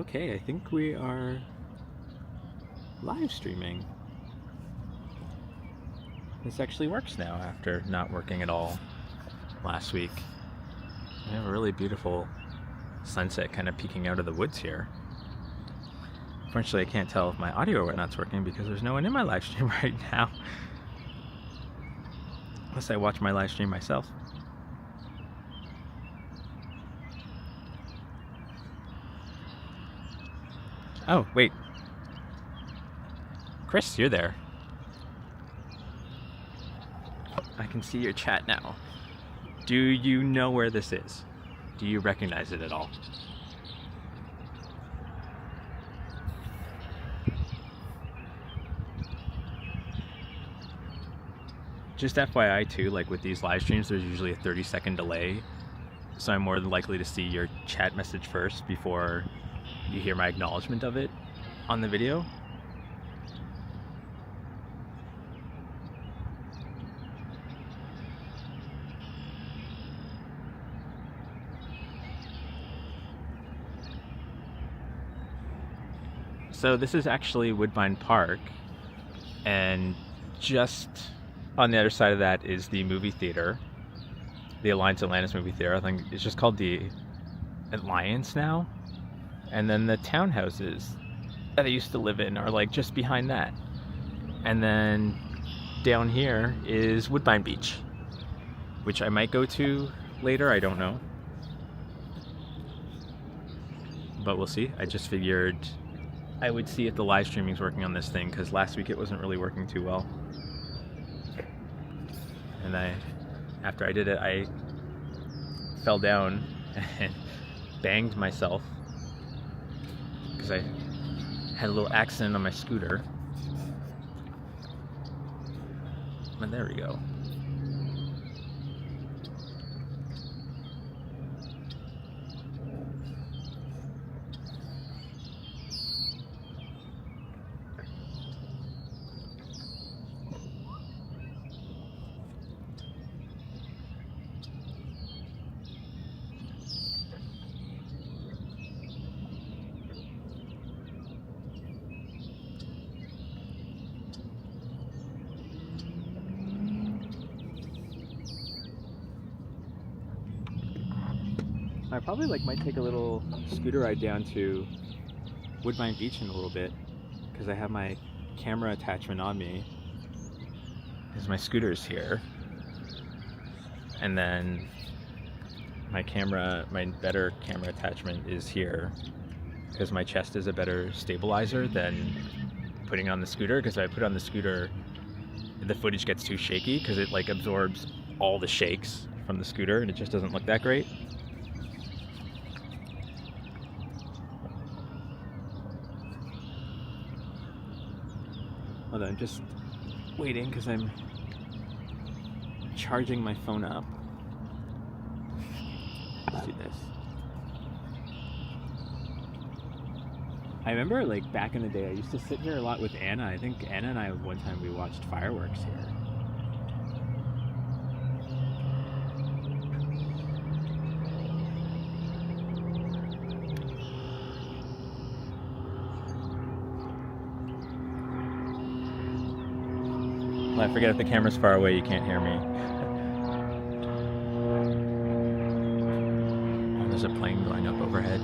Okay, I think we are live streaming. This actually works now after not working at all last week. We have a really beautiful sunset kind of peeking out of the woods here. Unfortunately, I can't tell if my audio or whatnot's working because there's no one in my live stream right now. Unless I watch my live stream myself. Oh, wait. Chris, you're there. I can see your chat now. Do you know where this is? Do you recognize it at all? Just FYI too, like with these live streams, there's usually a 30-second delay. So I'm more than likely to see your chat message first before you hear my acknowledgement of it on the video. So this is actually Woodine Park, and just on the other side of that is the movie theater, the Alliance Atlantis movie theater. I think it's just called the Alliance now. And then the townhouses that I used to live in are like just behind that. And then down here is Woodine Beach, which I might go to later, I don't know. But we'll see. I just figured I would see if the live streaming's working on this thing, because last week it wasn't really working too well. And after I did it, I fell down and banged myself because I had a little accident on my scooter. And there we go. I probably might take a little scooter ride down to Woodine Beach in a little bit, because I have my camera attachment on me, because my scooter's here, and then my better camera attachment is here, because my chest is a better stabilizer than putting on the scooter, because if I put on the scooter, the footage gets too shaky, because it absorbs all the shakes from the scooter, and it just doesn't look that great. Hold on, I'm just waiting because I'm charging my phone up. Let's do this. I remember back in the day, I used to sit here a lot with Anna. I think Anna and I, one time we watched fireworks here. I forget if the camera's far away, you can't hear me. Oh, there's a plane going up overhead.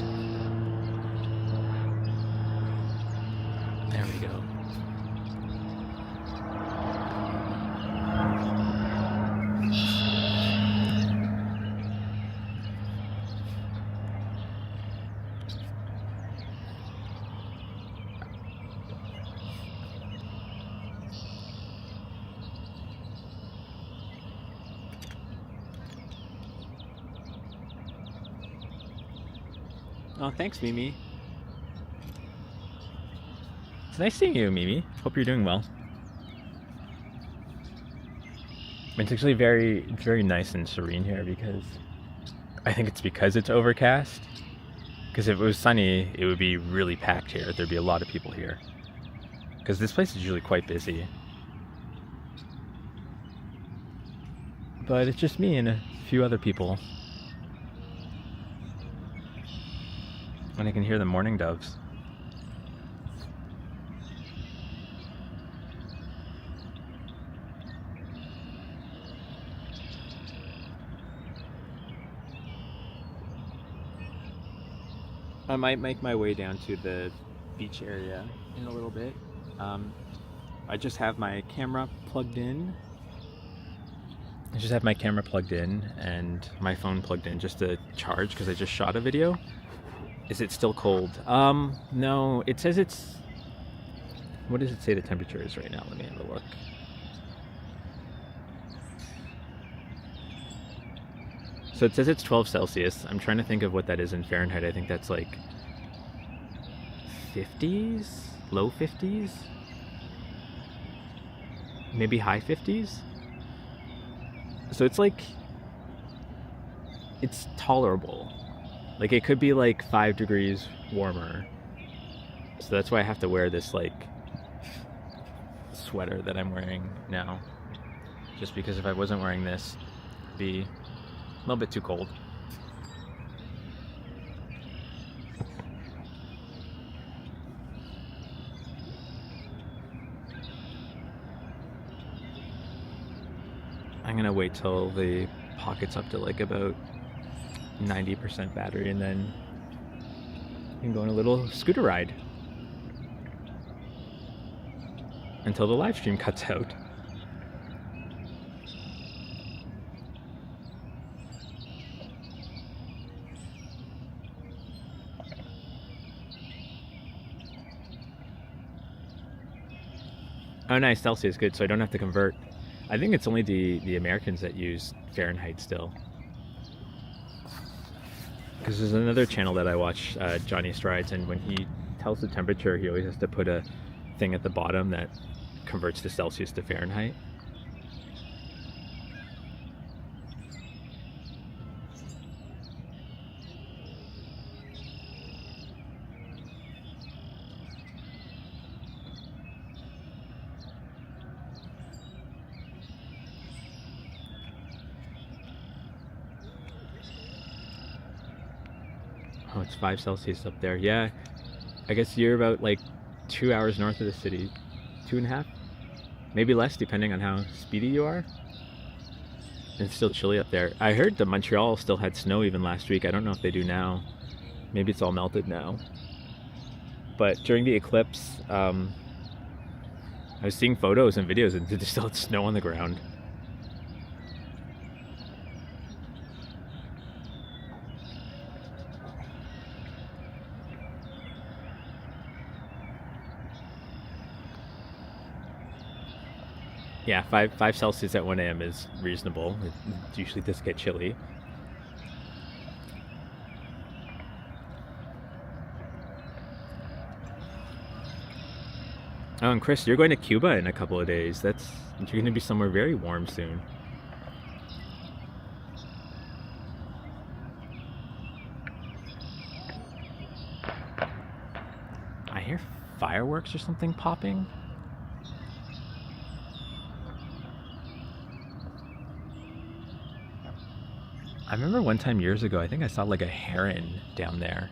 There we go. Oh, thanks, Mimi. It's nice seeing you, Mimi. Hope you're doing well. It's actually very, very nice and serene here, because I think it's because it's overcast. Because if it was sunny, it would be really packed here. There'd be a lot of people here. Because this place is usually quite busy. But it's just me and a few other people. And I can hear the mourning doves. I might make my way down to the beach area in a little bit. I just have my camera plugged in. And my phone plugged in just to charge because I just shot a video. Is it still cold? No, it says it's... What does it say the temperature is right now? Let me have a look. So it says it's 12 Celsius. I'm trying to think of what that is in Fahrenheit. I think that's like 50s? Low 50s? Maybe high 50s? So it's like... It's tolerable. Like it could be like 5 degrees warmer. So that's why I have to wear this like sweater that I'm wearing now. Just because if I wasn't wearing this, it'd be a little bit too cold. I'm gonna wait till the pocket's up to like about 90% battery and then you can go on a little scooter ride until the live stream cuts out. Oh nice, Celsius, good, so I don't have to convert. I think it's only the Americans that use Fahrenheit still. Because there's another channel that I watch, Johnny Strides, and when he tells the temperature, he always has to put a thing at the bottom that converts the Celsius to Fahrenheit. Oh, it's 5 Celsius up there. Yeah, I guess you're about like 2 hours north of the city. 2.5? Maybe less, depending on how speedy you are. And it's still chilly up there. I heard that Montreal still had snow even last week. I don't know if they do now. Maybe it's all melted now. But during the eclipse, I was seeing photos and videos and they still had snow on the ground. Yeah, 5 Celsius at 1 a.m. is reasonable. It usually does get chilly. Oh, and Chris, you're going to Cuba in a couple of days. You're going to be somewhere very warm soon. I hear fireworks or something popping. I remember one time years ago, I think I saw like a heron down there.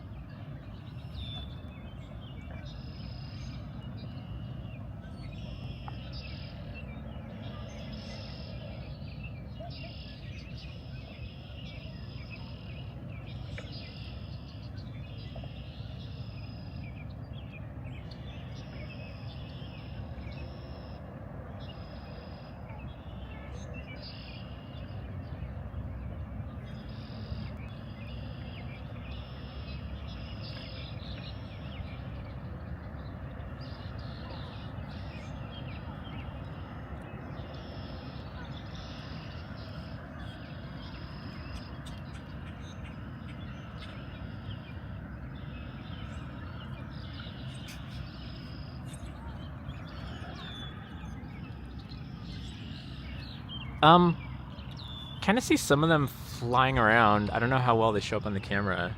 Kind of see some of them flying around. I don't know how well they show up on the camera.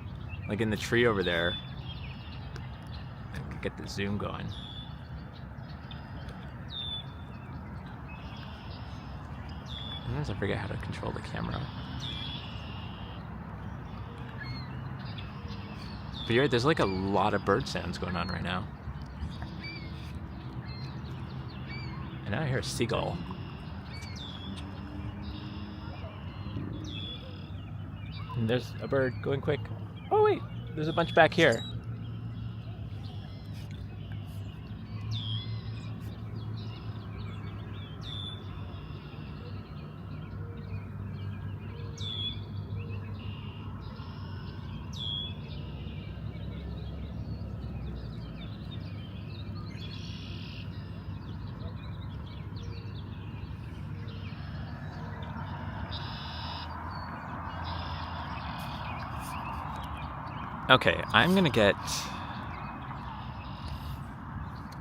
Like in the tree over there. I can get the zoom going. Sometimes I forget how to control the camera. But you're right, there's like a lot of bird sounds going on right now. And now I hear a seagull. And there's a bird going quick. Oh wait, there's a bunch back here. Okay, I'm gonna get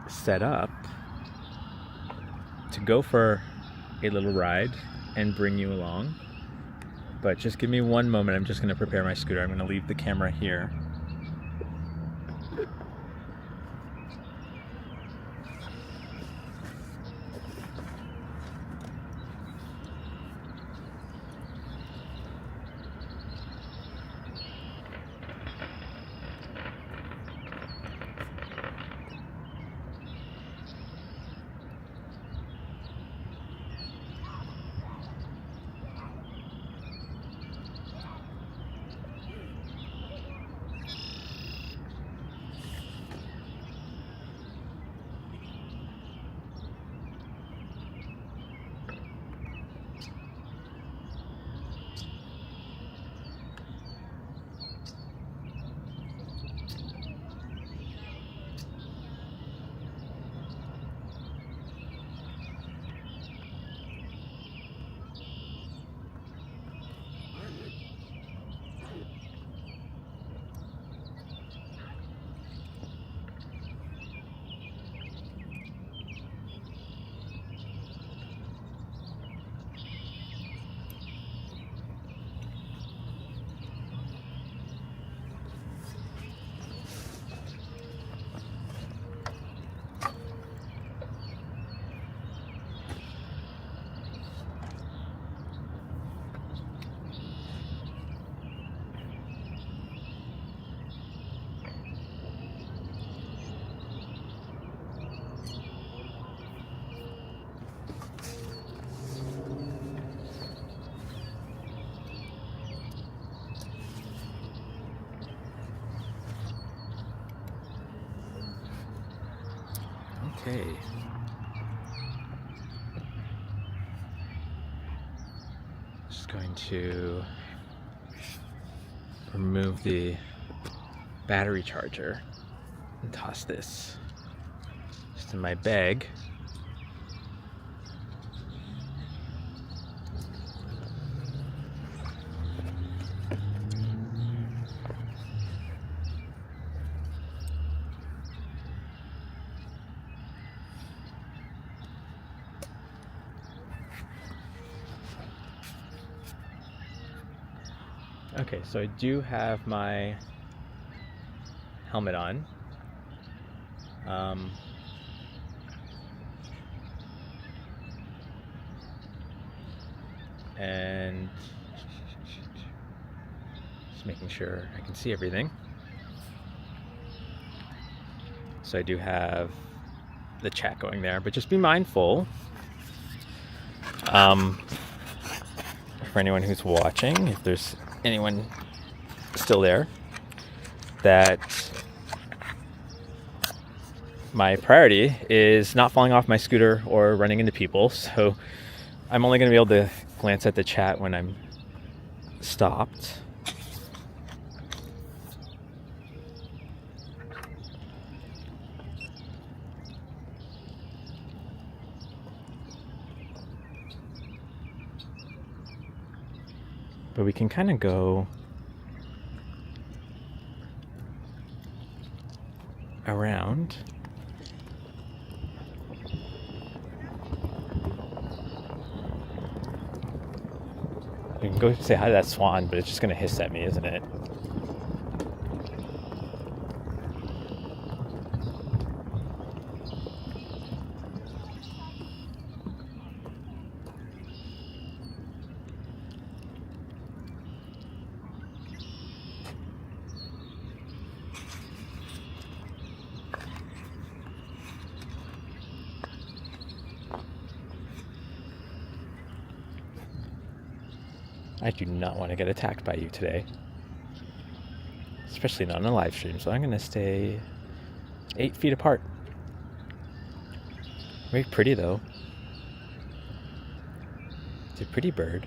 set up to go for a little ride and bring you along. But just give me one moment, I'm just gonna prepare my scooter. I'm gonna leave the camera here. Okay. Just going to remove the battery charger and toss this just in my bag. Okay, so I do have my helmet on. And just making sure I can see everything. So I do have the chat going there, but just be mindful, for anyone who's watching, if there's anyone still there, that my priority is not falling off my scooter or running into people. So I'm only going to be able to glance at the chat when I'm stopped. But we can kind of go around. We can go say hi to that swan, but it's just going to hiss at me, isn't it? I do not want to get attacked by you today. Especially not on a live stream, so I'm going to stay 8 feet apart. Very pretty though. It's a pretty bird.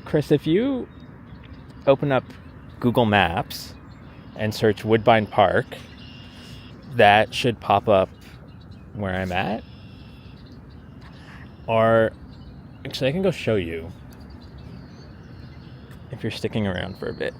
Chris, if you open up Google Maps and search Woodbine Park, that should pop up where I'm at. Or actually, I can go show you if you're sticking around for a bit.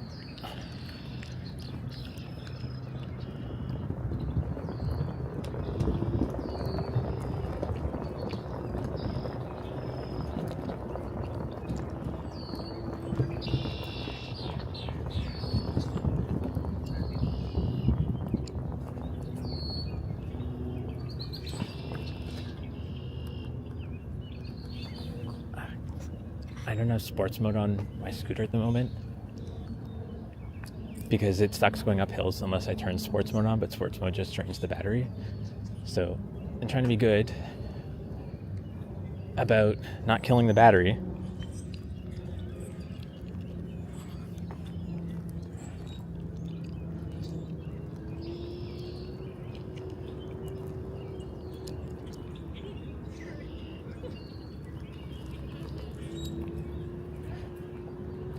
I don't have sports mode on my scooter at the moment because it sucks going up hills unless I turn sports mode on, but sports mode just drains the battery. So I'm trying to be good about not killing the battery.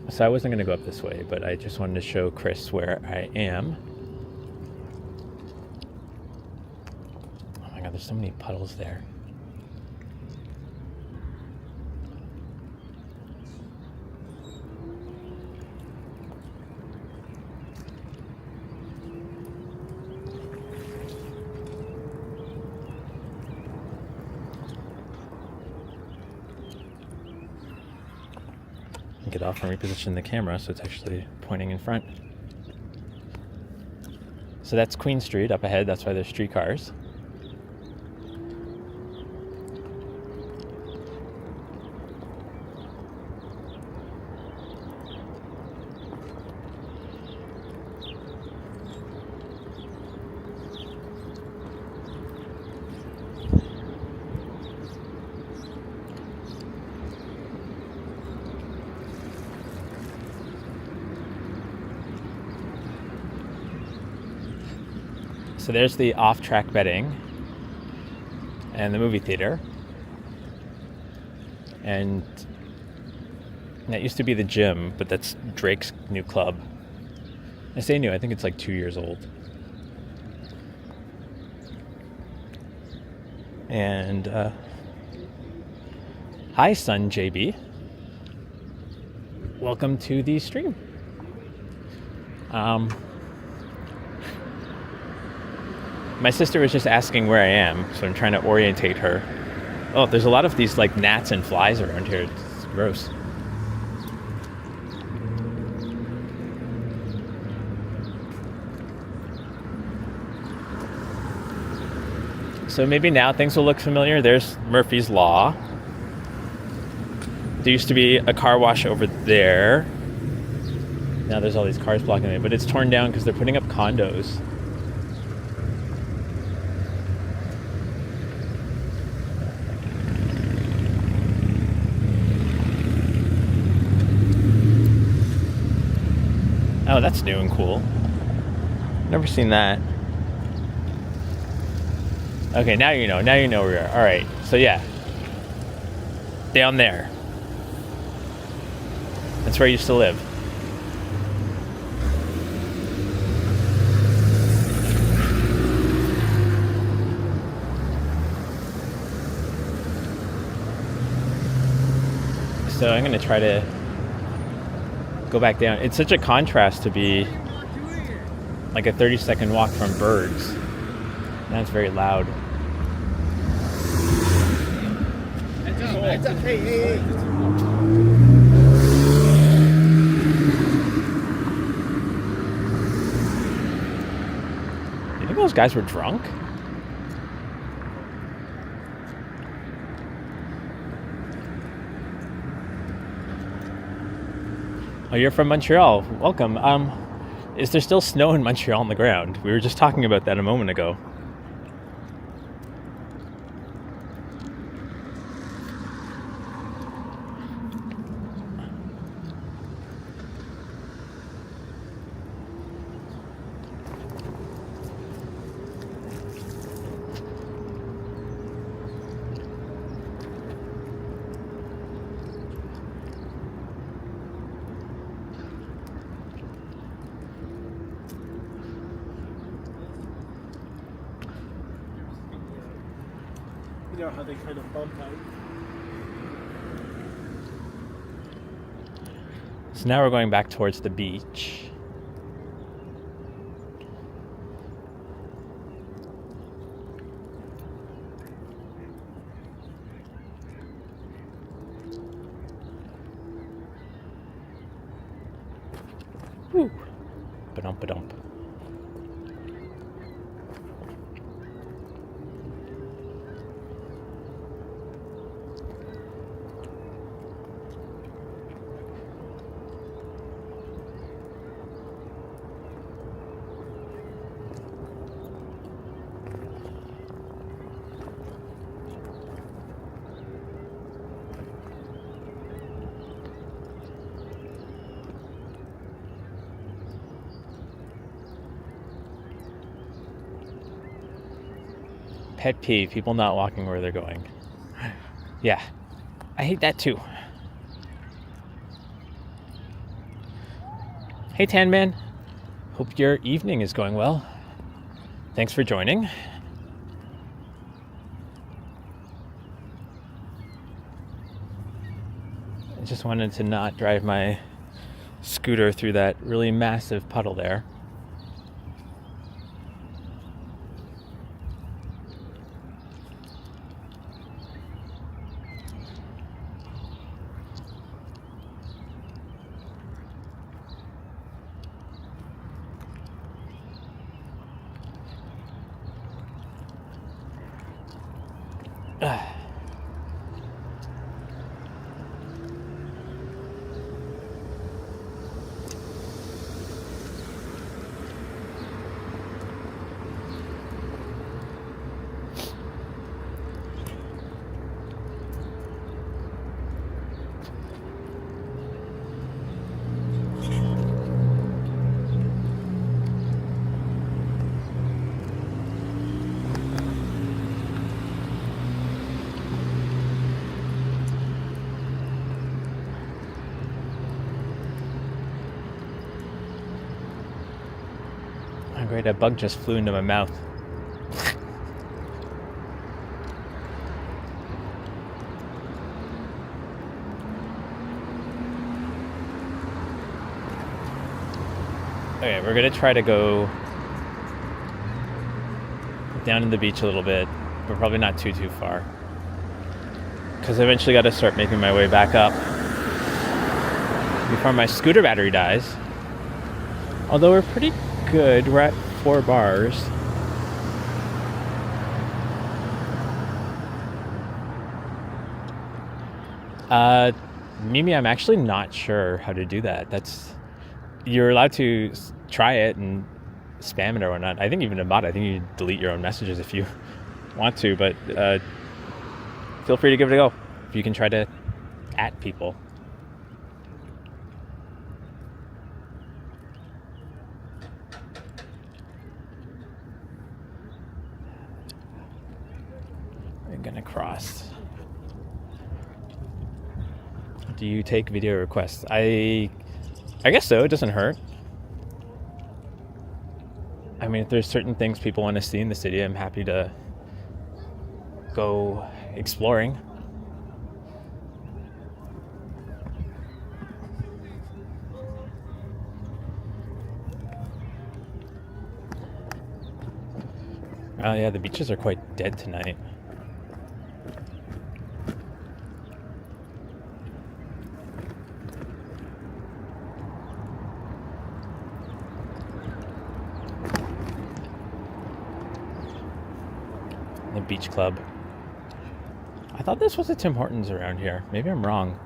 So I wasn't going to go up this way, but I just wanted to show Chris where I am. Oh my god, there's so many puddles there. Get off and reposition the camera so it's actually pointing in front. So that's Queen Street up ahead, that's why there's streetcars. So there's the off-track betting and the movie theater. And that used to be the gym, but that's Drake's new club. I say new, I think it's like 2 years old. And hi, son JB. Welcome to the stream. My sister was just asking where I am, so I'm trying to orientate her. Oh, there's a lot of these like gnats and flies around here. It's gross. So maybe now things will look familiar. There's Murphy's Law. There used to be a car wash over there. Now there's all these cars blocking it, but it's torn down because they're putting up condos. Oh, that's new and cool. Never seen that. Okay, now you know. Now you know where we are. All right. So yeah, down there. That's where I used to live. So I'm gonna try to go back down. It's such a contrast to be like a 30-second walk from birds. That's very loud. Hey. You think those guys were drunk? Oh, you're from Montreal. Welcome. Is there still snow in Montreal on the ground? We were just talking about that a moment ago. You know how they kind of bump out. So now we're going back towards the beach. Woo. Ba-dump, ba-dump. Pet peeve, people not walking where they're going. Yeah, I hate that too. Hey Tan Man, hope your evening is going well. Thanks for joining. I just wanted to not drive my scooter through that really massive puddle there. Oh, great, a bug just flew into my mouth. Okay, we're gonna try to go down to the beach a little bit, but probably not too far. Because I eventually got to start making my way back up before my scooter battery dies. Although we're pretty good, we're at 4 bars. Mimi, I'm actually not sure how to do that. You're allowed to try it and spam it or whatnot. I think even a bot, I think you delete your own messages if you want to, but feel free to give it a go if you can try to at people. I'm gonna cross. Do you take video requests? I guess so. It doesn't hurt. I mean, if there's certain things people want to see in the city, I'm happy to go exploring. Oh yeah, the beaches are quite dead tonight. The beach club. I thought this was a Tim Hortons around here. Maybe I'm wrong.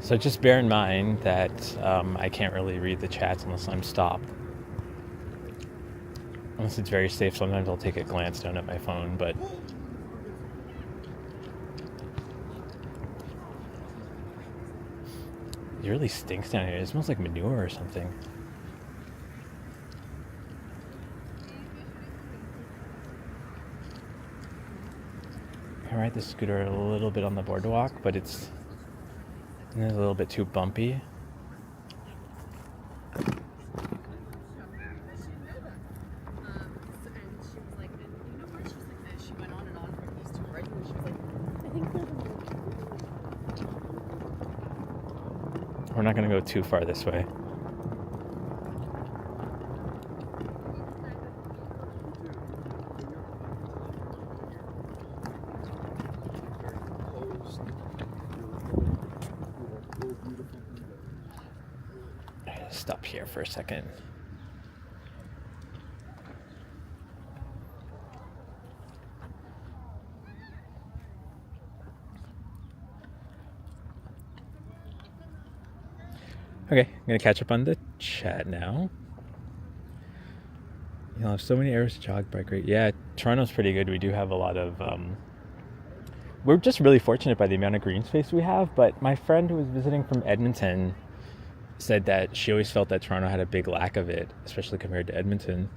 So just bear in mind that I can't really read the chats unless I'm stopped. Unless it's very safe, sometimes I'll take a glance down at my phone, but it really stinks down here. It smells like manure or something. I ride the scooter a little bit on the boardwalk, but it's a little bit too bumpy. We're not going to go too far this way. Stop here for a second. Okay, I'm gonna catch up on the chat now. You'll have so many areas to jog, bike ride. Yeah, Toronto's pretty good. We do have a lot of. We're just really fortunate by the amount of green space we have. But my friend who was visiting from Edmonton said that she always felt that Toronto had a big lack of it, especially compared to Edmonton.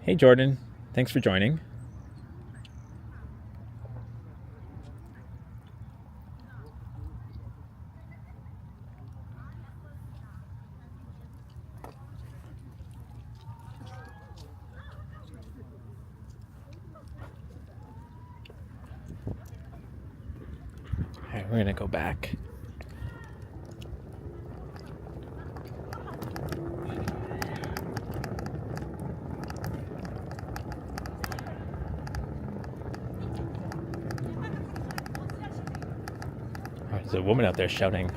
Hey Jordan, thanks for joining. Alright, we're gonna go back. Oh, there's a woman out there shouting.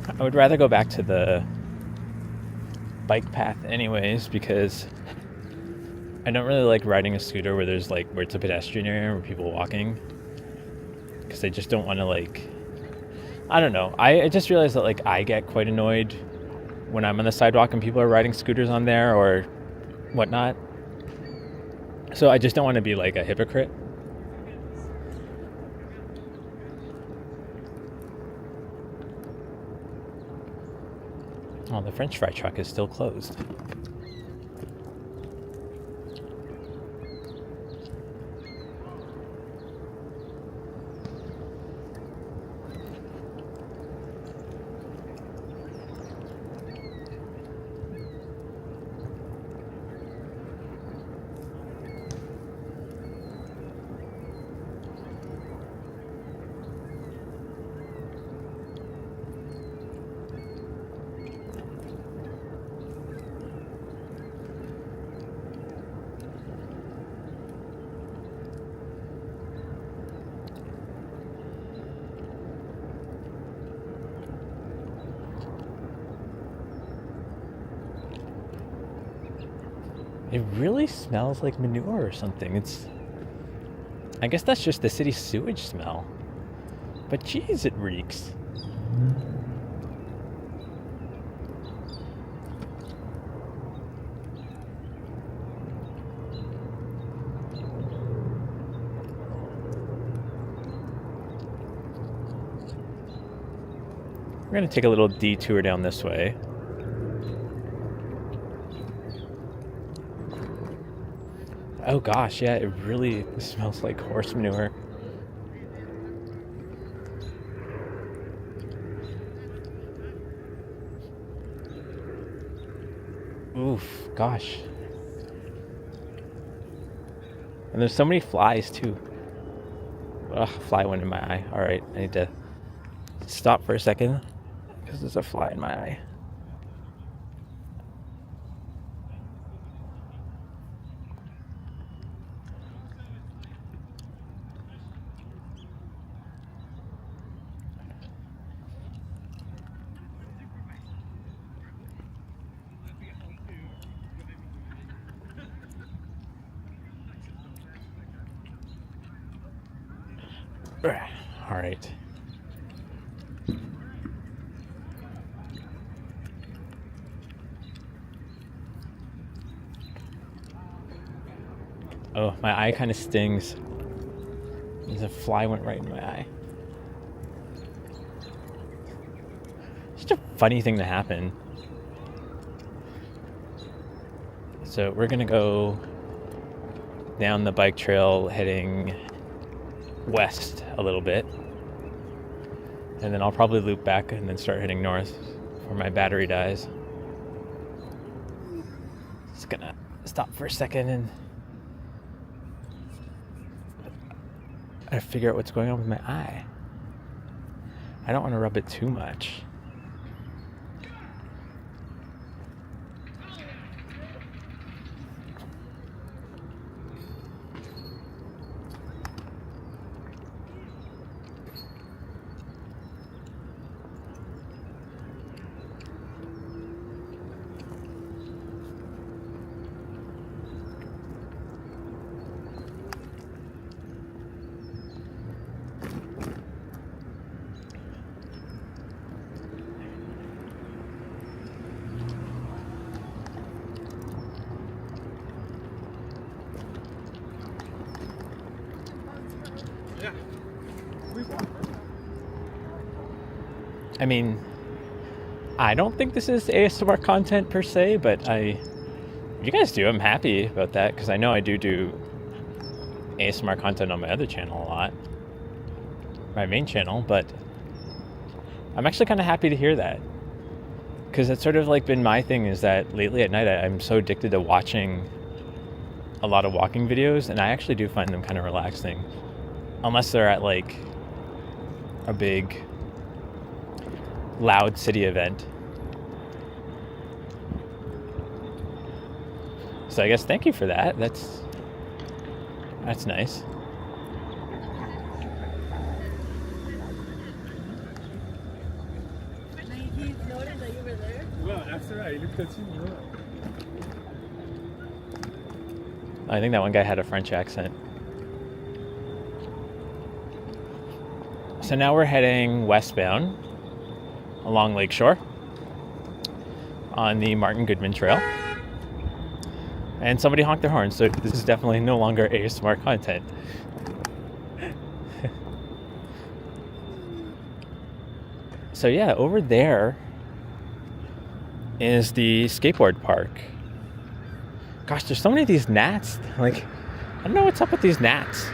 I would rather go back to the bike path anyways, because I don't really like riding a scooter where there's where it's a pedestrian area where people walking, because I just don't want to I don't know. I just realized that I get quite annoyed when I'm on the sidewalk and people are riding scooters on there or whatnot. So I just don't want to be a hypocrite. Oh, the French fry truck is still closed. It really smells like manure or something. I guess that's just the city sewage smell. But geez, it reeks. We're going to take a little detour down this way. Oh gosh, yeah, it really smells like horse manure. Oof, gosh. And there's so many flies too. Ugh, fly went in my eye. Alright, I need to stop for a second because there's a fly in my eye. All right. Oh, my eye kind of stings. There's a fly went right in my eye. Such a funny thing to happen. So we're gonna go down the bike trail heading west a little bit. And then I'll probably loop back and then start heading north before my battery dies. Just gonna stop for a second and I figure out what's going on with my eye. I don't want to rub it too much. I mean, I don't think this is ASMR content per se, but if you guys do, I'm happy about that because I know I do ASMR content on my other channel a lot, my main channel, but I'm actually kind of happy to hear that because it's sort of like been my thing is that lately at night I'm so addicted to watching a lot of walking videos, and I actually do find them kind of relaxing, unless they're at like a big loud city event. So I guess thank you for that. That's nice. He noticed that you were there? Well, after I looked at him, I think that one guy had a French accent. So now we're heading westbound along Lakeshore on the Martin Goodman Trail. And somebody honked their horn, so this is definitely no longer ASMR content. So yeah, over there is the skateboard park. Gosh, there's so many of these gnats. Like, I don't know what's up with these gnats.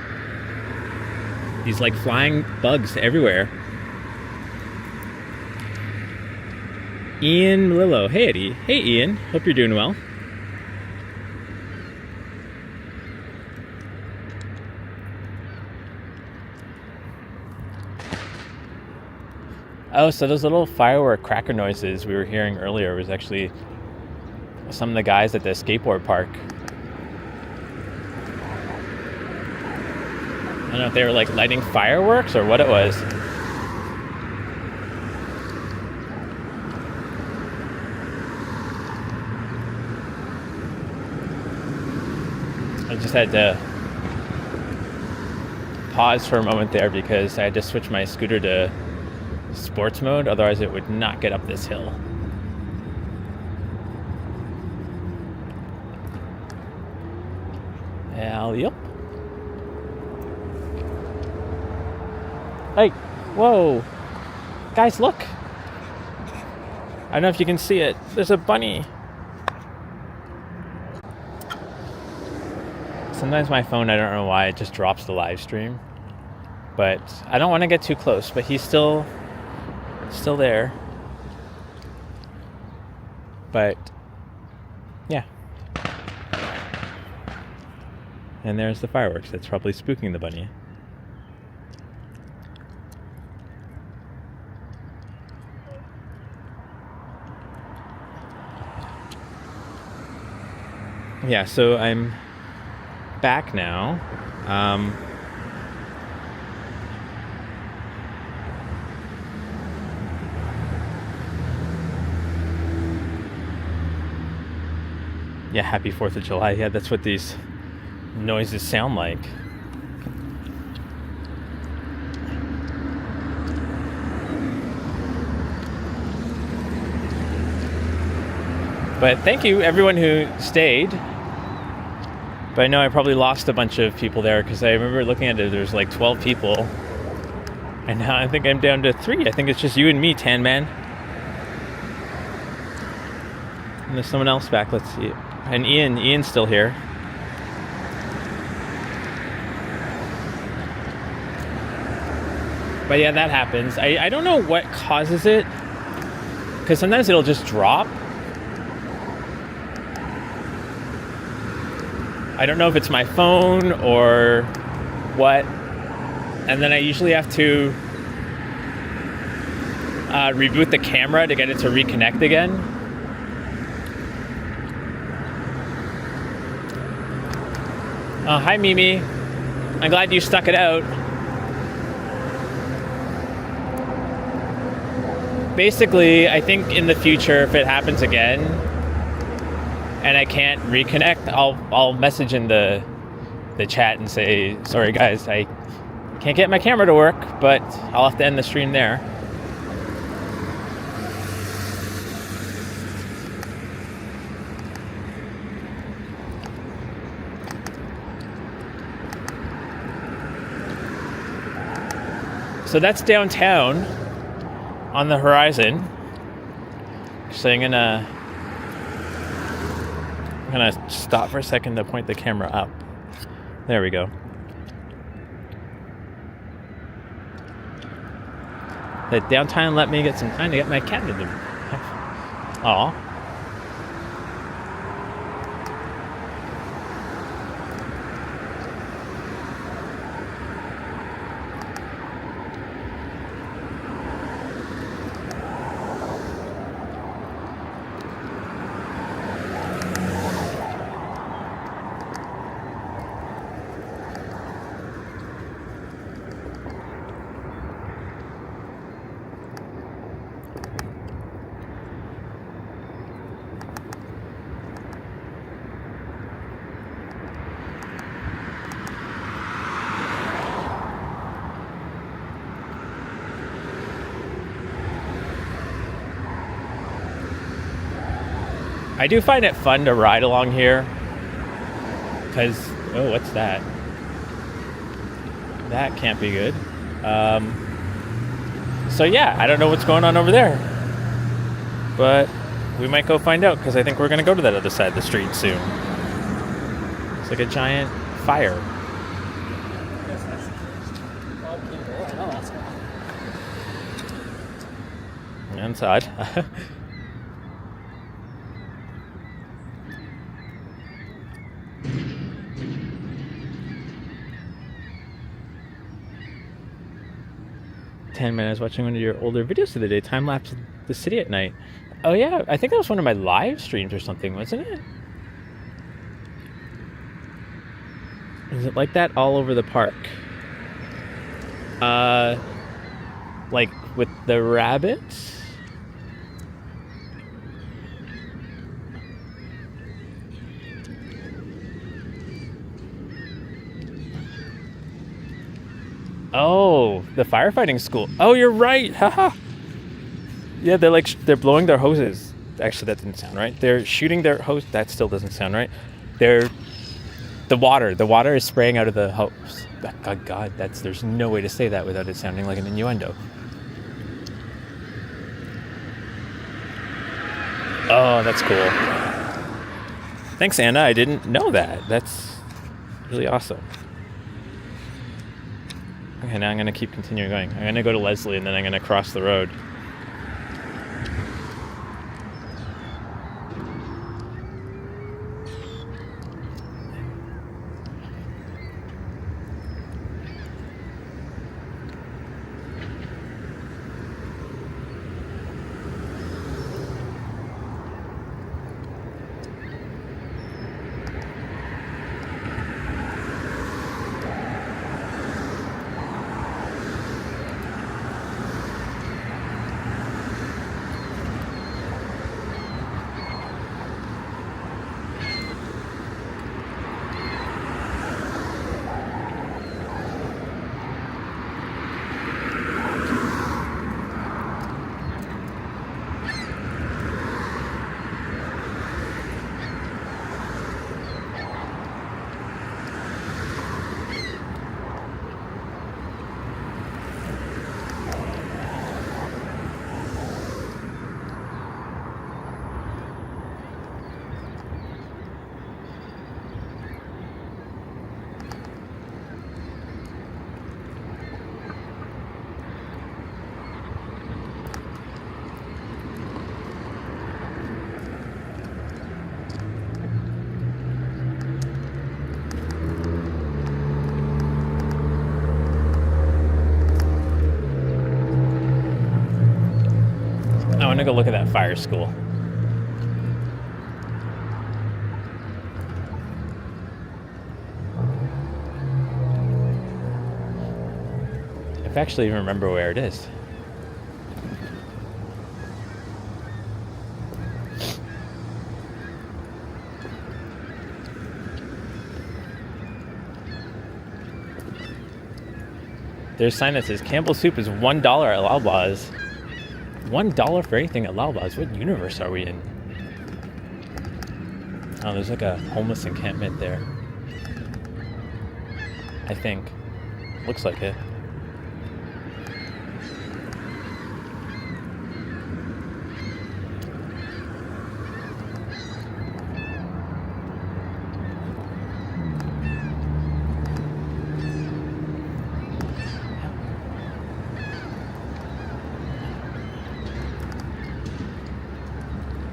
These like flying bugs everywhere. Ian Lillo. Hey Eddie. Hey Ian. Hope you're doing well. Oh, so those little firework cracker noises we were hearing earlier was actually some of the guys at the skateboard park. I don't know if they were like lighting fireworks or what it was. I just had to pause for a moment there because I had to switch my scooter to sports mode, otherwise it would not get up this hill. Yep. Hey, whoa. Guys, look. I don't know if you can see it. There's a bunny. Sometimes my phone, I don't know why, it just drops the live stream. But I don't want to get too close, but he's still there. But yeah. And there's the fireworks. That's probably spooking the bunny. Yeah, so I'm back now. Yeah, happy 4th of July. Yeah, that's what these noises sound like. But thank you, everyone who stayed. But I know I probably lost a bunch of people there because I remember looking at it, there's like 12 people. And now I think I'm down to 3. I think it's just you and me, Tan Man. And there's someone else back, let's see. And Ian's still here. But yeah, that happens. I don't know what causes it. Because sometimes it'll just drop. I don't know if it's my phone or what. And then I usually have to reboot the camera to get it to reconnect again. Hi, Mimi. I'm glad you stuck it out. Basically, I think in the future, if it happens again and I can't reconnect, I'll message in the chat and say, sorry guys, I can't get my camera to work, but I'll have to end the stream there. So that's downtown on the horizon. So I'm gonna stop for a second to point the camera up. There we go. The downtime let me get some time to get my cat in the... Aw. I do find it fun to ride along here because, oh, what's that? That can't be good. So yeah, I don't know what's going on over there, but we might go find out because I think we're going to go to that other side of the street soon. It's like a giant fire. Inside. I was watching one of your older videos the other day, time-lapse the city at night. Oh yeah, I think that was one of my live streams or something, wasn't it? Is it like that all over the park? Like with the rabbits? Oh, the firefighting school. Oh, you're right. Haha. Yeah, they're blowing their hoses. Actually, that didn't sound right. They're shooting their hose. That still doesn't sound right. The water is spraying out of the hose. God, there's no way to say that without it sounding like an innuendo. Oh, that's cool. Thanks, Anna. I didn't know that. That's really awesome. Okay, now I'm going to keep continuing going. I'm going to go to Leslie and then I'm going to cross the road. want to go look at that fire school. If I actually even remember where it is. There's a sign that says Campbell's soup is $1 at Loblaws. $1 for anything at Loblaws? What universe are we in? Oh, there's like a homeless encampment there. I think. Looks like it.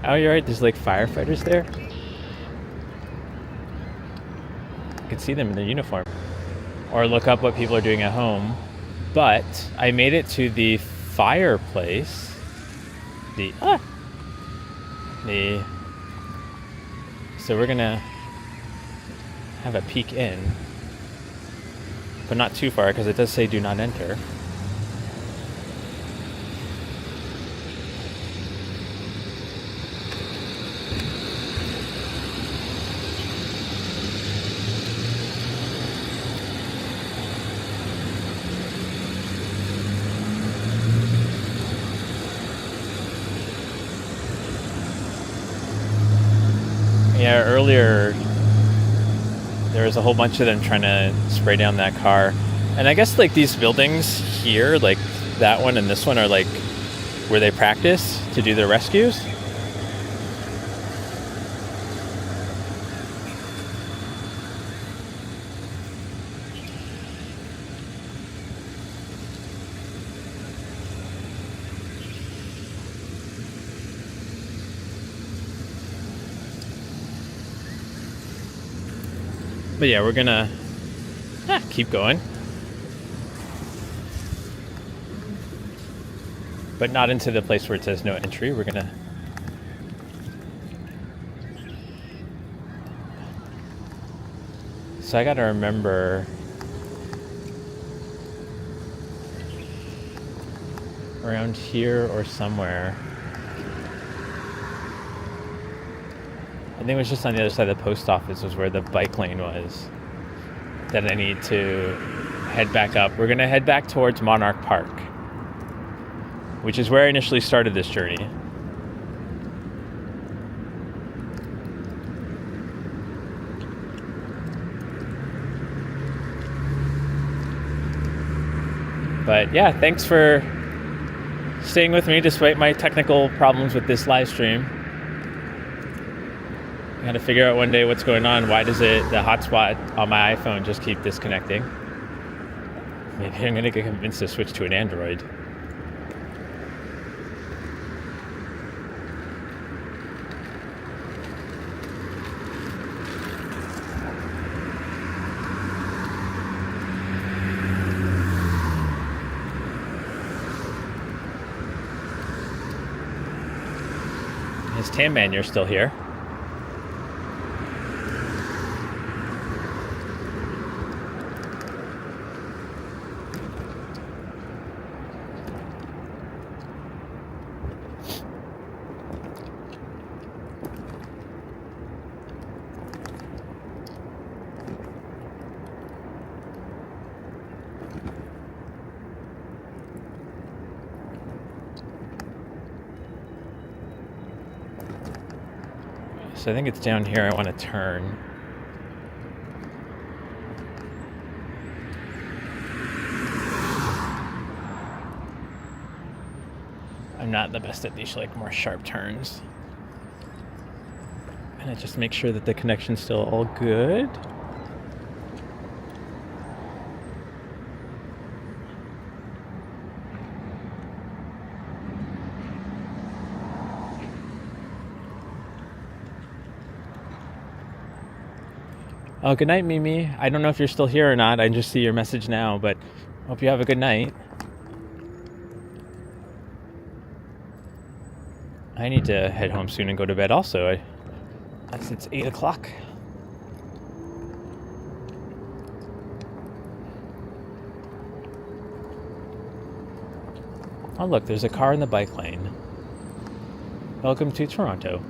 Oh, you're right. There's like firefighters there. You can see them in their uniform. Or look up what people are doing at home. But I made it to the fireplace. So we're gonna have a peek in. But not too far because it does say do not enter. Yeah, earlier there was a whole bunch of them trying to spray down that car. And I guess like these buildings here, like that one and this one are like where they practice to do their rescues. But yeah, we're gonna keep going. But not into the place where it says no entry. We're gonna... So I gotta remember... around here or somewhere. I think it was just on the other side of the post office was where the bike lane was that I need to head back up. We're going to head back towards Monarch Park, which is where I initially started this journey. But yeah, thanks for staying with me despite my technical problems with this live stream. I gotta figure out one day what's going on. Why does the hotspot on my iPhone just keep disconnecting? Maybe I'm gonna get convinced to switch to an Android. Is Tam Man, you're still here? So I think it's down here I want to turn. I'm not the best at these like more sharp turns. And I just make sure that the connection's still all good. Oh, good night, Mimi. I don't know if you're still here or not. I just see your message now, but hope you have a good night. I need to head home soon and go to bed also. It's 8 o'clock. Oh look, there's a car in the bike lane. Welcome to Toronto.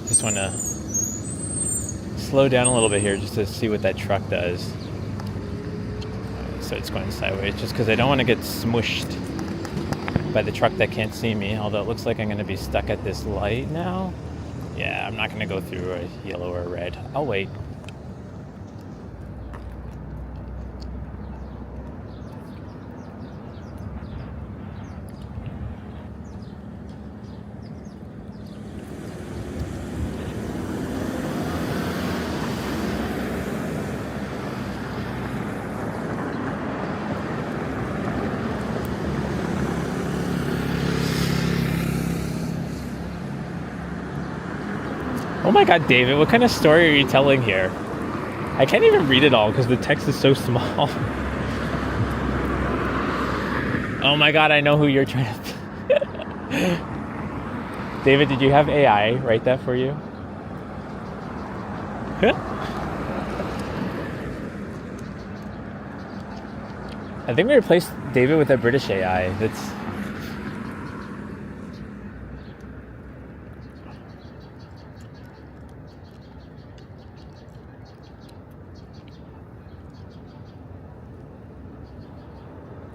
Just want to slow down a little bit here just to see what that truck does. So it's going sideways just because I don't want to get smushed by the truck that can't see me, although it looks like I'm going to be stuck at this light now. Yeah, I'm not going to go through a yellow or a red. I'll wait. Oh my god, David, what kind of story are you telling here? I can't even read it all because the text is so small. Oh my god, I know who you're trying to... David, did you have AI write that for you? I think we replaced David with a British AI. That's...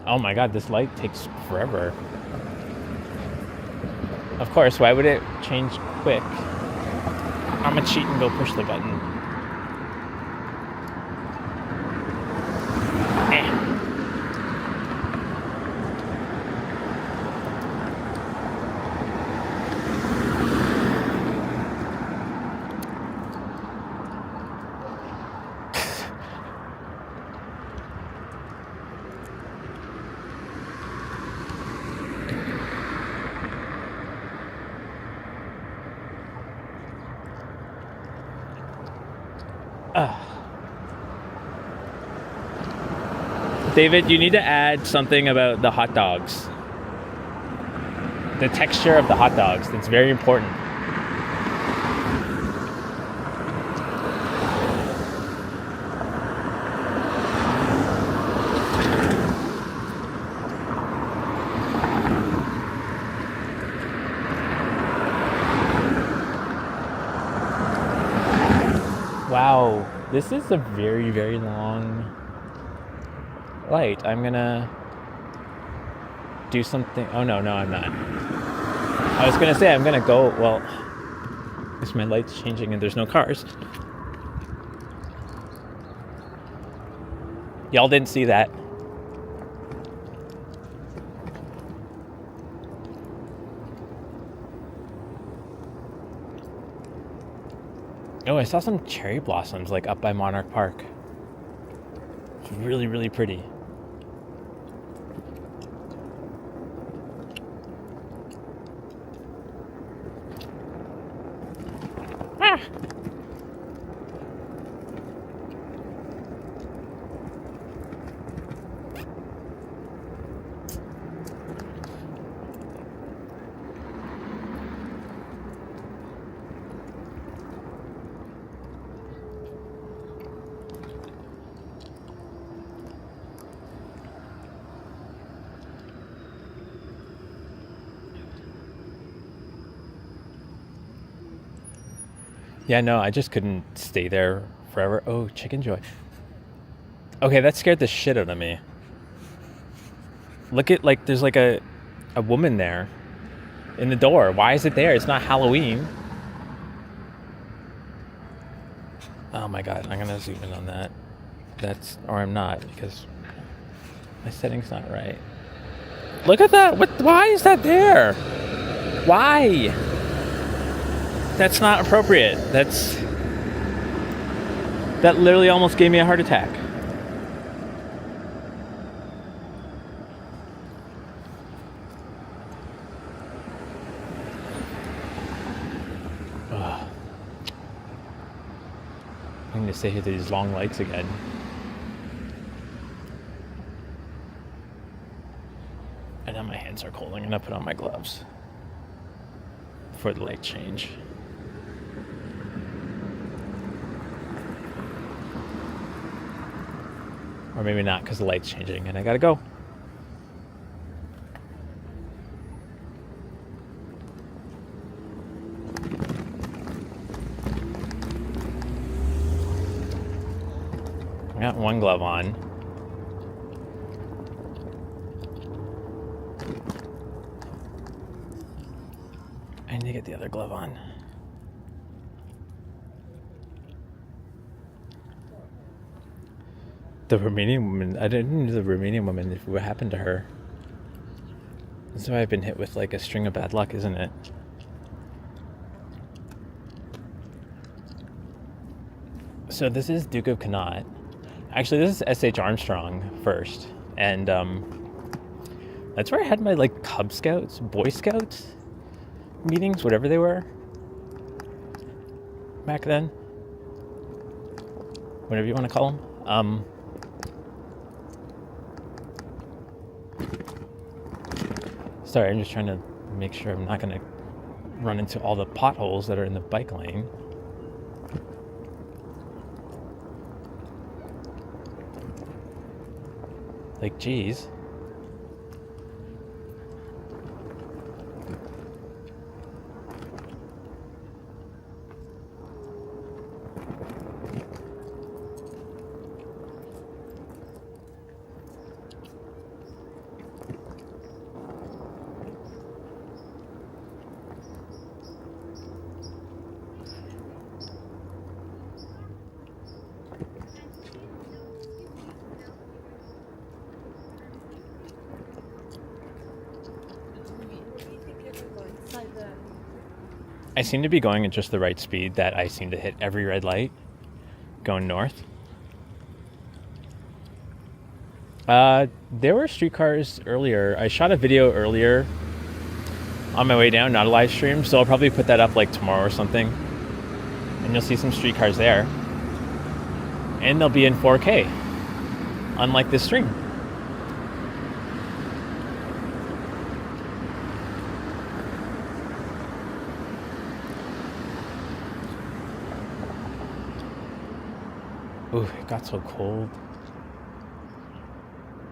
Oh my god, this light takes forever. Of course, why would it change quick? I'm gonna cheat and go push the button. David, you need to add something about the hot dogs. The texture of the hot dogs. That's very important. Wow, this is a very, very long light. I'm gonna do something. Oh no, I'm not. I was gonna say I'm gonna go. Well, because my light's changing and there's no cars. Y'all didn't see that. Oh, I saw some cherry blossoms like up by Monarch Park. It's really, really pretty. Ah! Yeah, no, I just couldn't stay there forever. Oh, Chicken Joy. Okay, that scared the shit out of me. Look at, like, there's like a woman there in the door. Why is it there? It's not Halloween. Oh my god, I'm gonna zoom in on that. Or I'm not, because my setting's not right. Look at that. Why is that there? Why? That's not appropriate. That literally almost gave me a heart attack. Ugh. I'm going to stay here through these long lights again. And now my hands are cold. I'm going to put on my gloves for the light change. Or maybe not, because the light's changing and I gotta go. I got one glove on. I need to get the other glove on. The Romanian woman, I didn't know the Romanian woman, what happened to her. That's why I've been hit with like a string of bad luck, isn't it? So this is Duke of Connaught. Actually, this is S.H. Armstrong first. And that's where I had my like Cub Scouts, Boy Scouts meetings, whatever they were. Back then. Whatever you want to call them. Sorry, I'm just trying to make sure I'm not going to run into all the potholes that are in the bike lane. Like, geez. I seem to be going at just the right speed that I seem to hit every red light going north. There were streetcars earlier. I shot a video earlier on my way down, not a live stream, so I'll probably put that up like tomorrow or something. And you'll see some streetcars there. And they'll be in 4K, unlike this stream. Ooh, it got so cold.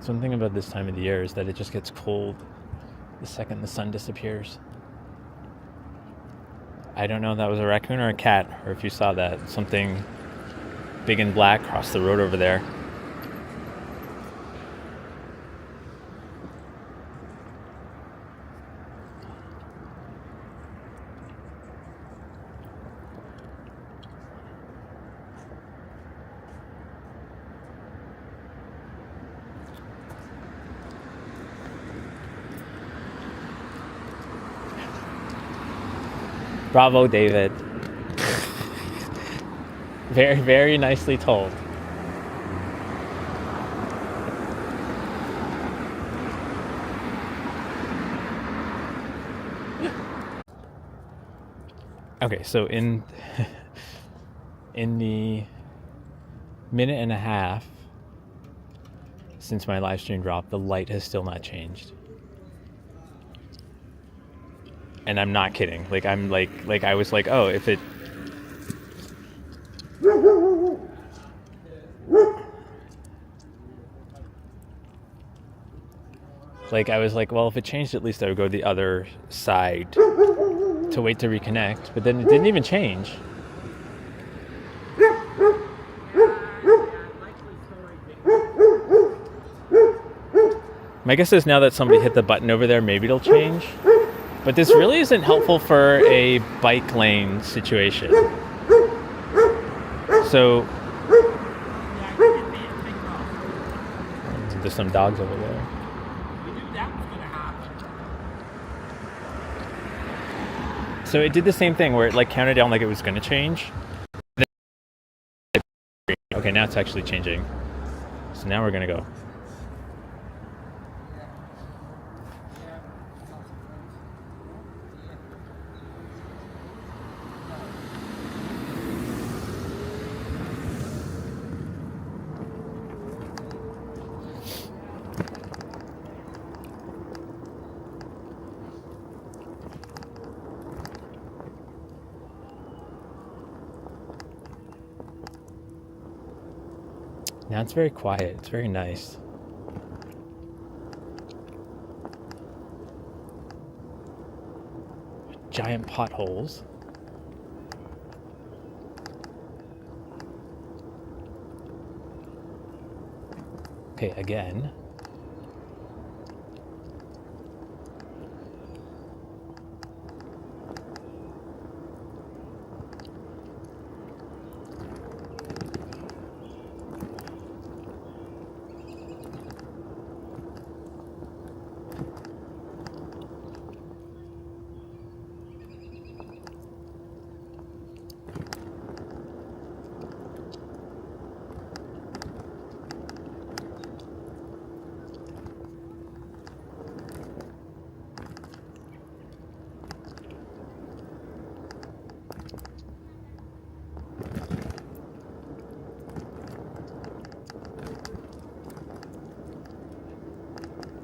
One thing about this time of the year is that it just gets cold the second the sun disappears. I don't know if that was a raccoon or a cat, or if you saw that. Something big and black crossed the road over there. Bravo, David. Very, very nicely told. Okay, so in the minute and a half since my live stream dropped, the light has still not changed. And I'm not kidding. Like, I'm like I was like, oh, if it... Like, I was like, well, if it changed, at least I would go to the other side to wait to reconnect. But then it didn't even change. My guess is now that somebody hit the button over there, maybe it'll change. But this really isn't helpful for a bike lane situation. So there's some dogs over there. We knew that was going to happen. So it did the same thing where it like counted down like it was going to change. Okay, now it's actually changing. So now we're going to go. Now it's very quiet. It's very nice. Giant potholes. Okay, again.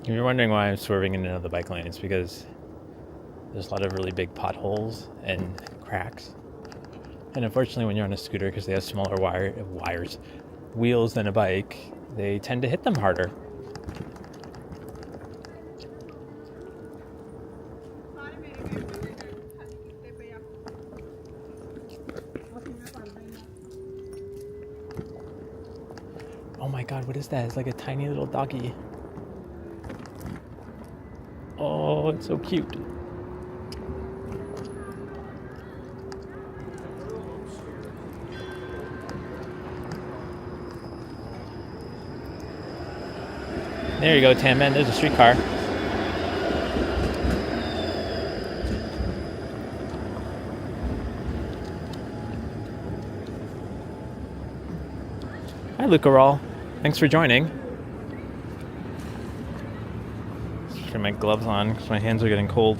If you're wondering why I'm swerving in and out of the bike lane, it's because there's a lot of really big potholes and cracks. And unfortunately, when you're on a scooter, because they have smaller wheels than a bike, they tend to hit them harder. Oh my god, what is that? It's like a tiny little doggy. Oh, it's so cute. There you go, Tan Man. There's a streetcar. Hi, Lucarol. Thanks for joining. Let's get my gloves on because my hands are getting cold.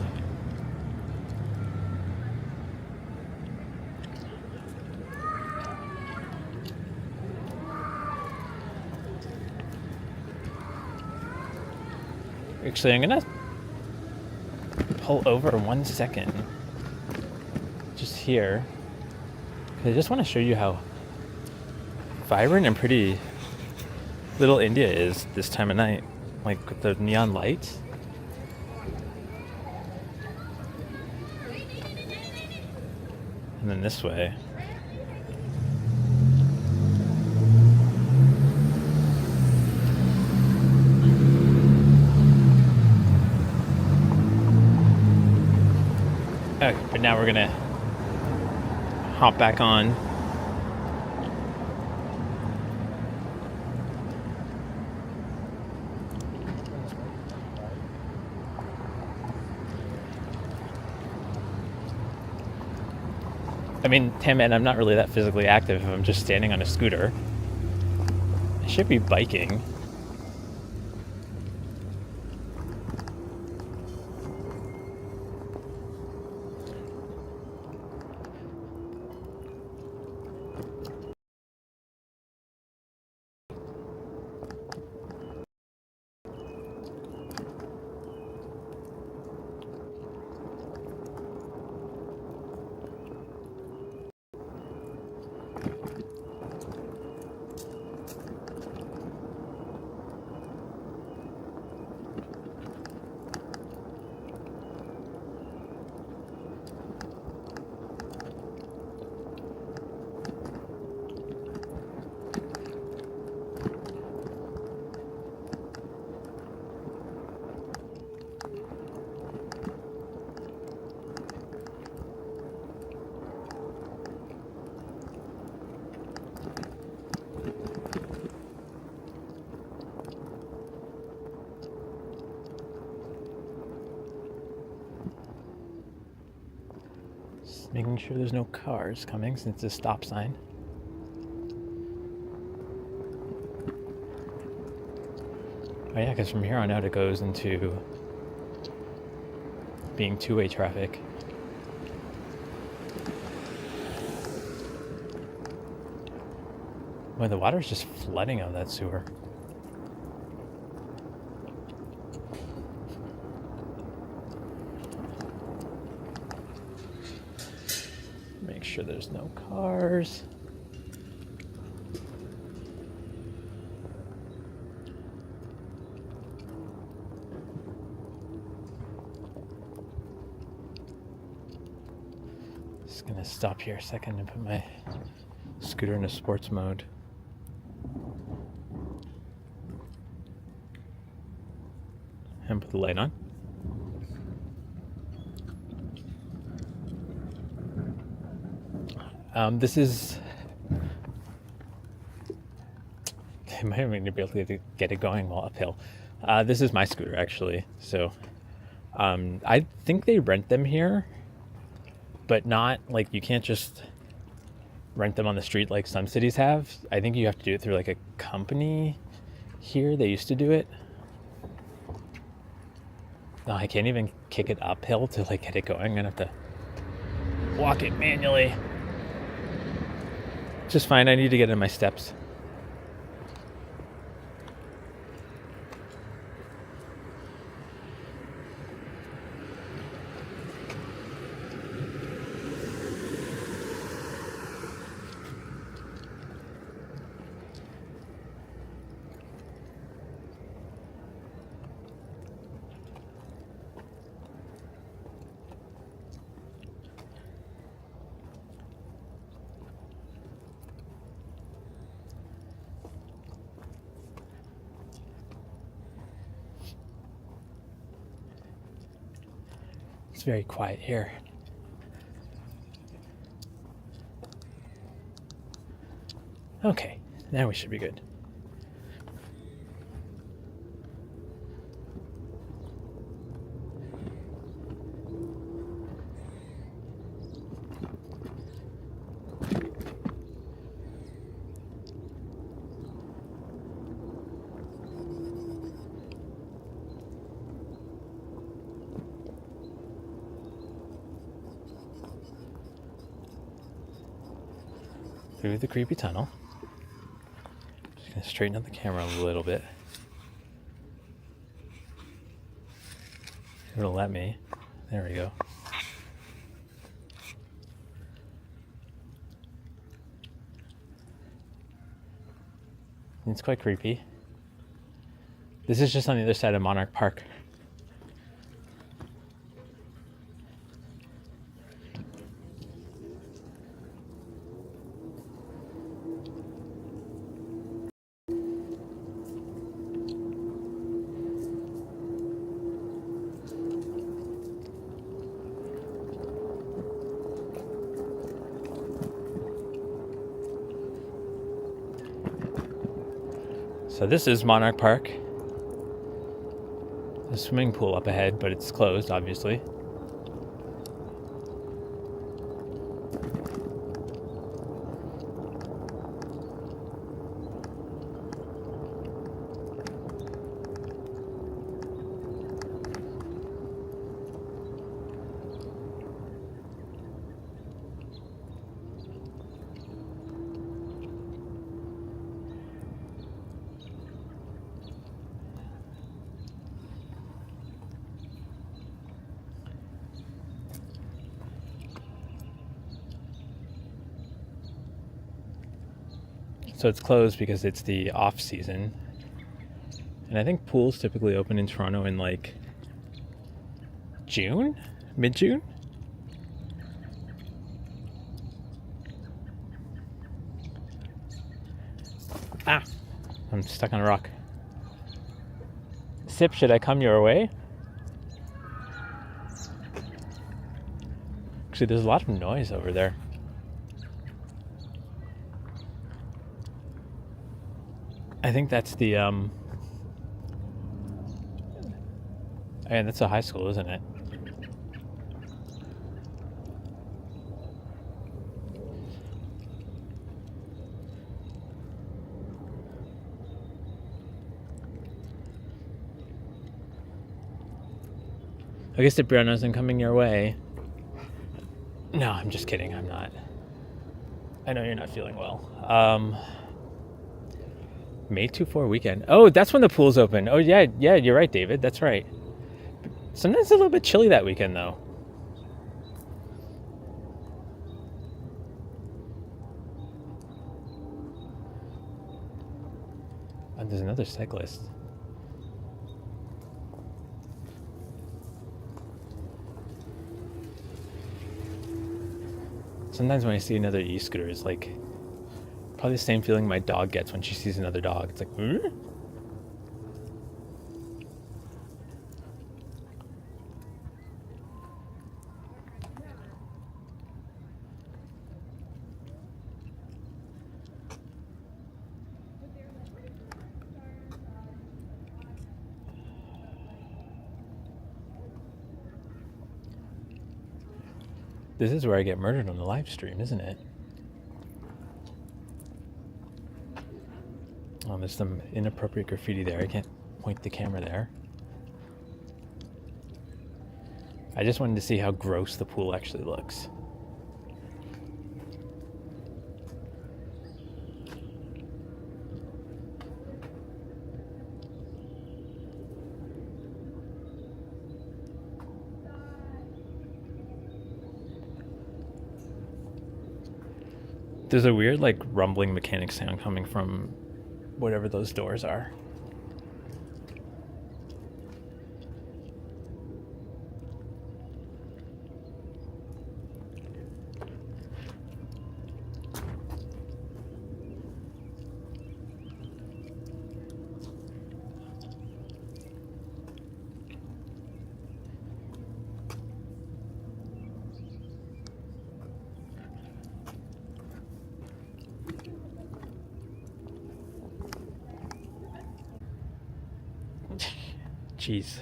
Actually, I'm gonna pull over 1 second. Just here. I just want to show you how vibrant and pretty Little India is this time of night. Like with the neon lights. And then this way. Okay, but now we're gonna hop back on. I mean, Tan-Man, I'm not really that physically active if I'm just standing on a scooter. I should be biking. Just making sure there's no cars coming since it's a stop sign. Oh yeah, because from here on out it goes into being two-way traffic. Boy, the water's just flooding out of that sewer. Make sure there's no cars. Just gonna stop here a second and put my scooter in a sports mode. And put the light on. This is... I might even be able to get it going while uphill. This is my scooter, actually. So, I think they rent them here, but not, like, you can't just rent them on the street like some cities have. I think you have to do it through, like, a company here. They used to do it. No, I can't even kick it uphill to, like, get it going. I'm gonna have to walk it manually. Just fine. I need to get in my steps. It's very quiet here. Okay, now we should be good. Through the creepy tunnel. Just gonna straighten up the camera a little bit. It'll let me. There we go. It's quite creepy. This is just on the other side of Monarch Park. So this is Monarch Park. There's a swimming pool up ahead, but it's closed, obviously. So it's closed because it's the off season. And I think pools typically open in Toronto in like June? Mid-June? Ah! I'm stuck on a rock. Sip, should I come your way? Actually, there's a lot of noise over there. I think that's the, and that's a high school, isn't it? I guess Cipriano's I'm coming your way. No, I'm just kidding. I'm not. I know you're not feeling well. May 2-4 weekend. Oh, that's when the pool's open. Oh, yeah, you're right, David. That's right. Sometimes it's a little bit chilly that weekend, though. And there's another cyclist. Sometimes when I see another e-scooter, it's like probably the same feeling my dog gets when she sees another dog. It's like, This is where I get murdered on the live stream, isn't it? Oh, there's some inappropriate graffiti there. I can't point the camera there. I just wanted to see how gross the pool actually looks. There's a weird, like, rumbling mechanic sound coming from whatever those doors are. Jeez.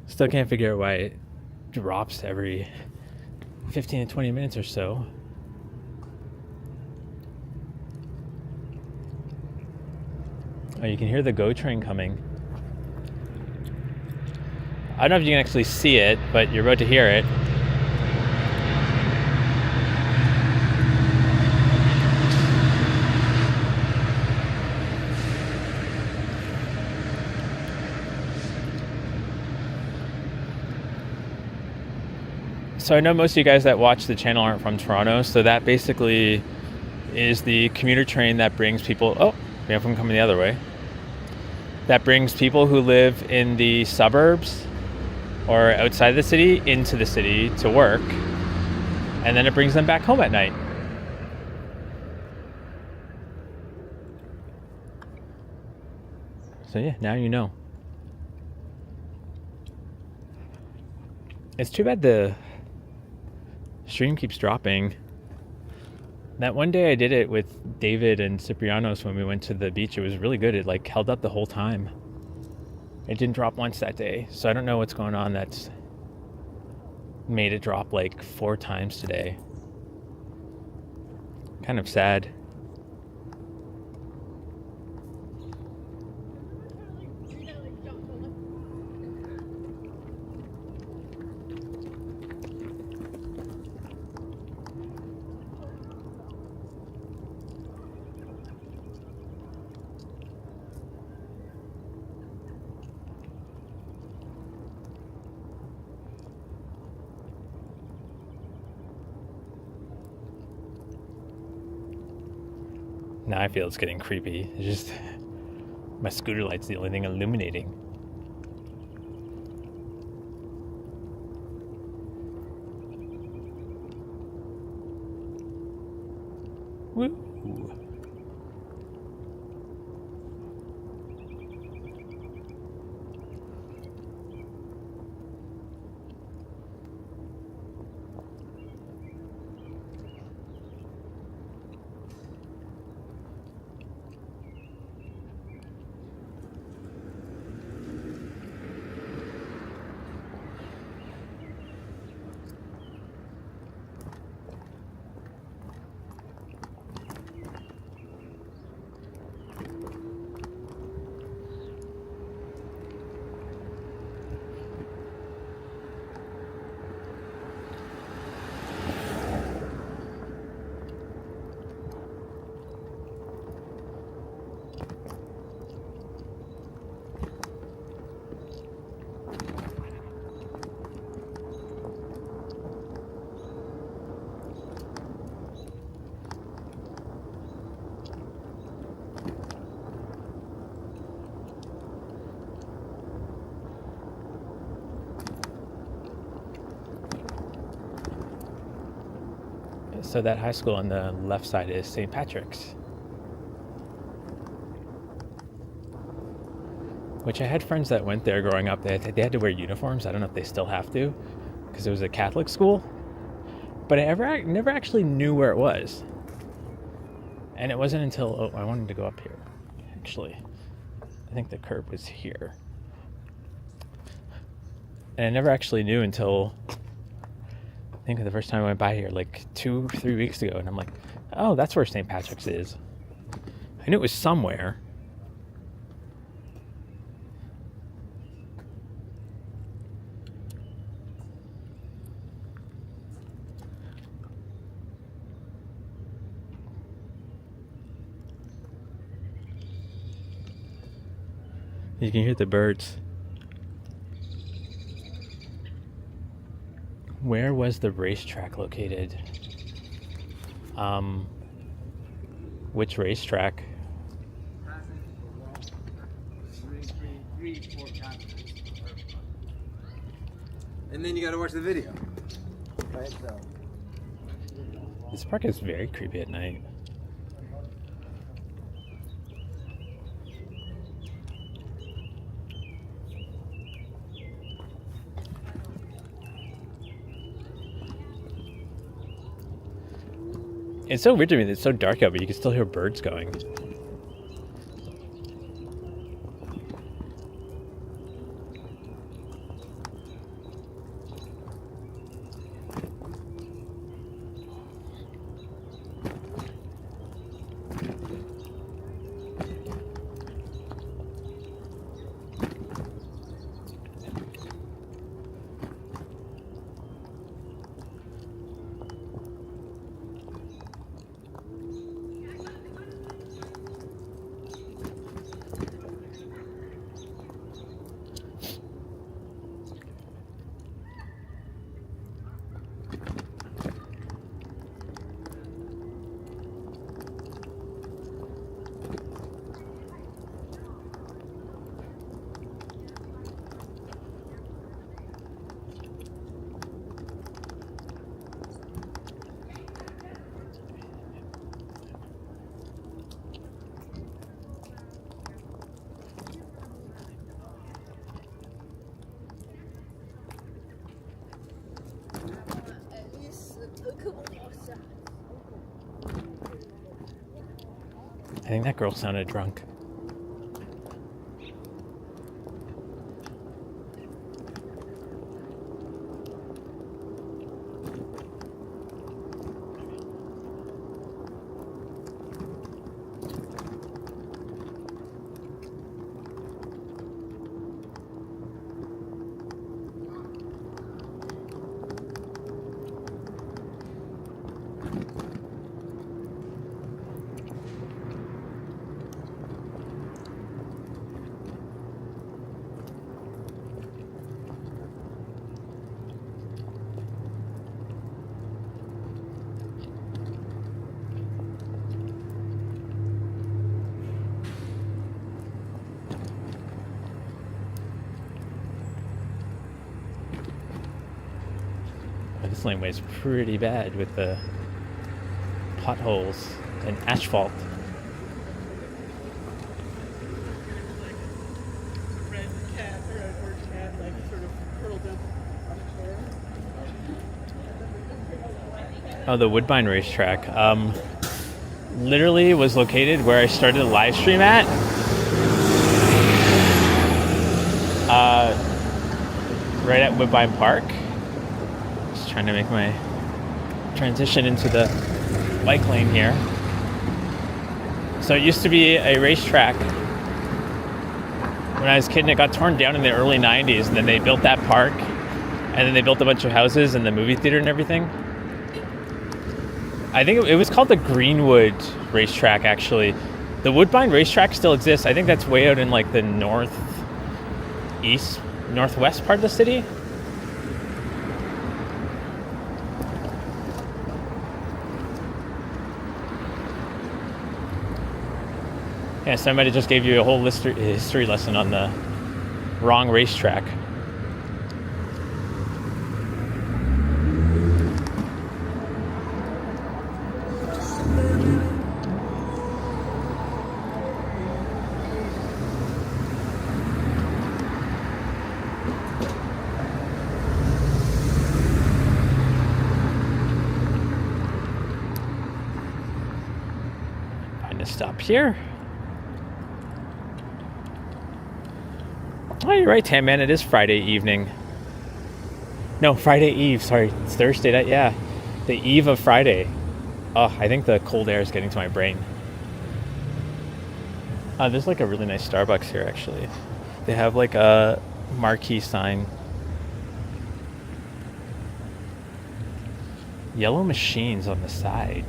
Still can't figure out why it drops every 15 to 20 minutes or so. Oh, you can hear the GO train coming. I don't know if you can actually see it, but you're about to hear it. So I know most of you guys that watch the channel aren't from Toronto, so that basically is the commuter train that brings people, oh, we have them coming the other way. That brings people who live in the suburbs or outside the city into the city to work, and then it brings them back home at night. So yeah, now you know. It's too bad the stream keeps dropping. That one day I did it with David and Ciprianos when we went to the beach. It was really good. It like held up the whole time. It didn't drop once that day. So I don't know what's going on that's made it drop like 4 times today. Kind of sad. Now I feel it's getting creepy. It's just my scooter light's the only thing illuminating. Woo. So that high school on the left side is St. Patrick's, which I had friends that went there growing up. They had to wear uniforms. I don't know if they still have to, because it was a Catholic school. But I never actually knew where it was. And it wasn't until, I wanted to go up here, actually. I think the curb was here. And I never actually knew until, I think the first time I went by here, like 2 or 3 weeks ago. And I'm like, oh, that's where St. Patrick's is. I knew it was somewhere. You can hear the birds. Where was the racetrack located? Which racetrack? And then you gotta watch the video. Right, so. This park is very creepy at night. It's so weird to me that it's so dark out, but you can still hear birds going. I think that girl sounded drunk. This laneway is pretty bad with the potholes and asphalt. Red cat or an orange cat, like sort of curled up on a chair. Oh, the Woodine racetrack. Literally was located where I started a live stream at. Right at Woodine Park. Just trying to make my transition into the bike lane here. So it used to be a racetrack when I was a kid, and it got torn down in the early 90s, and then they built that park, and then they built a bunch of houses and the movie theater and everything. I think it was called the Greenwood racetrack, actually. The Woodine racetrack still exists. I think that's way out in like the northwest part of the city. Yeah, so I might have just gave you a whole history lesson on the wrong racetrack. stop here. Oh, you're right, Tam Man. It is Friday evening. No, Friday Eve. Sorry, it's Thursday night. Yeah, the eve of Friday. Oh, I think the cold air is getting to my brain. There's like a really nice Starbucks here, actually. They have like a marquee sign. Yellow machines on the side.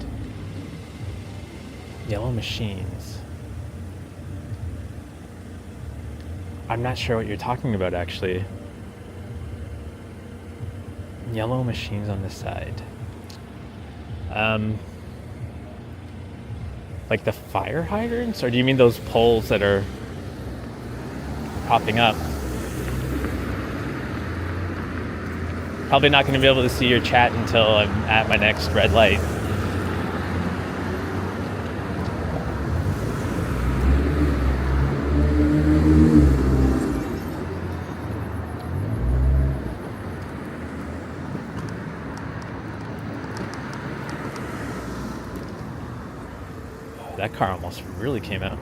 Yellow machines. I'm not sure what you're talking about, actually. Yellow machines on the side. Like the fire hydrants? Or do you mean those poles that are popping up? Probably not going to be able to see your chat until I'm at my next red light. That car almost really came out.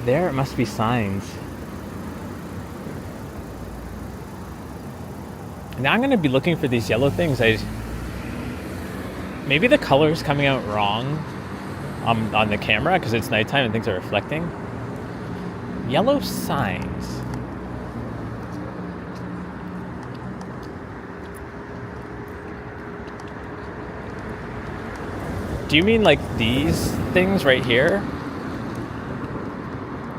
There it must be signs. Now I'm going to be looking for these yellow things. Maybe the color's coming out wrong on the camera because it's nighttime and things are reflecting. Yellow signs. Do you mean like these things right here?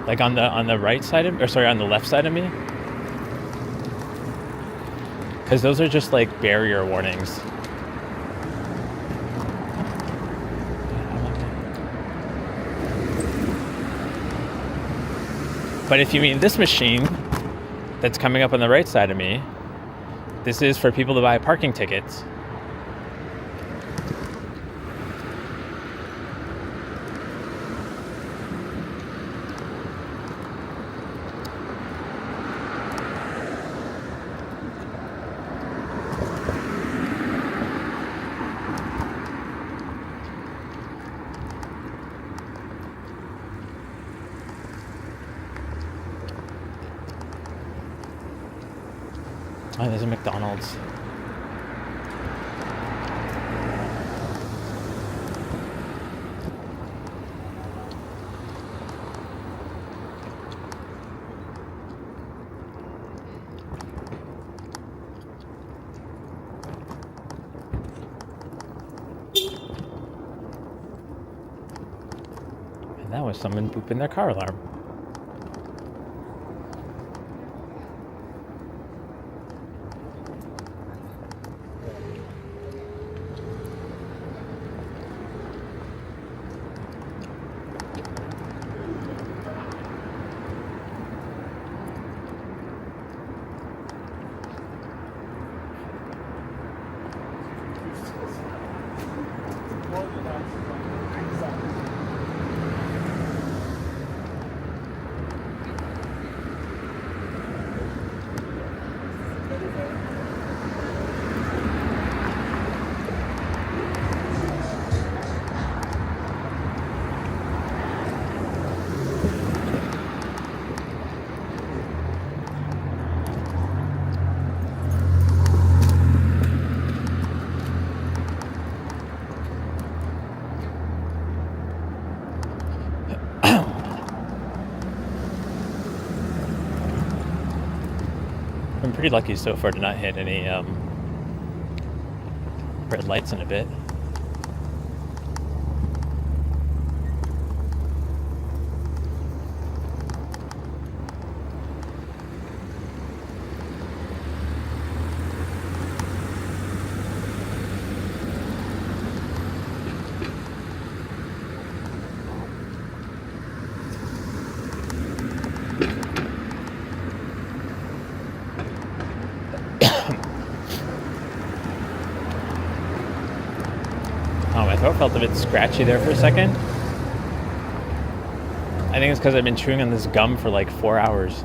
Like on the right side of, or sorry, on the left side of me? Because those are just like barrier warnings. But if you mean this machine that's coming up on the right side of me, this is for people to buy parking tickets. Oh, there's a McDonald's. And that was someone booping their car alarm. I'm pretty lucky so far to not hit any red lights in a bit. Oh, my throat felt a bit scratchy there for a second. I think it's because I've been chewing on this gum for like 4 hours.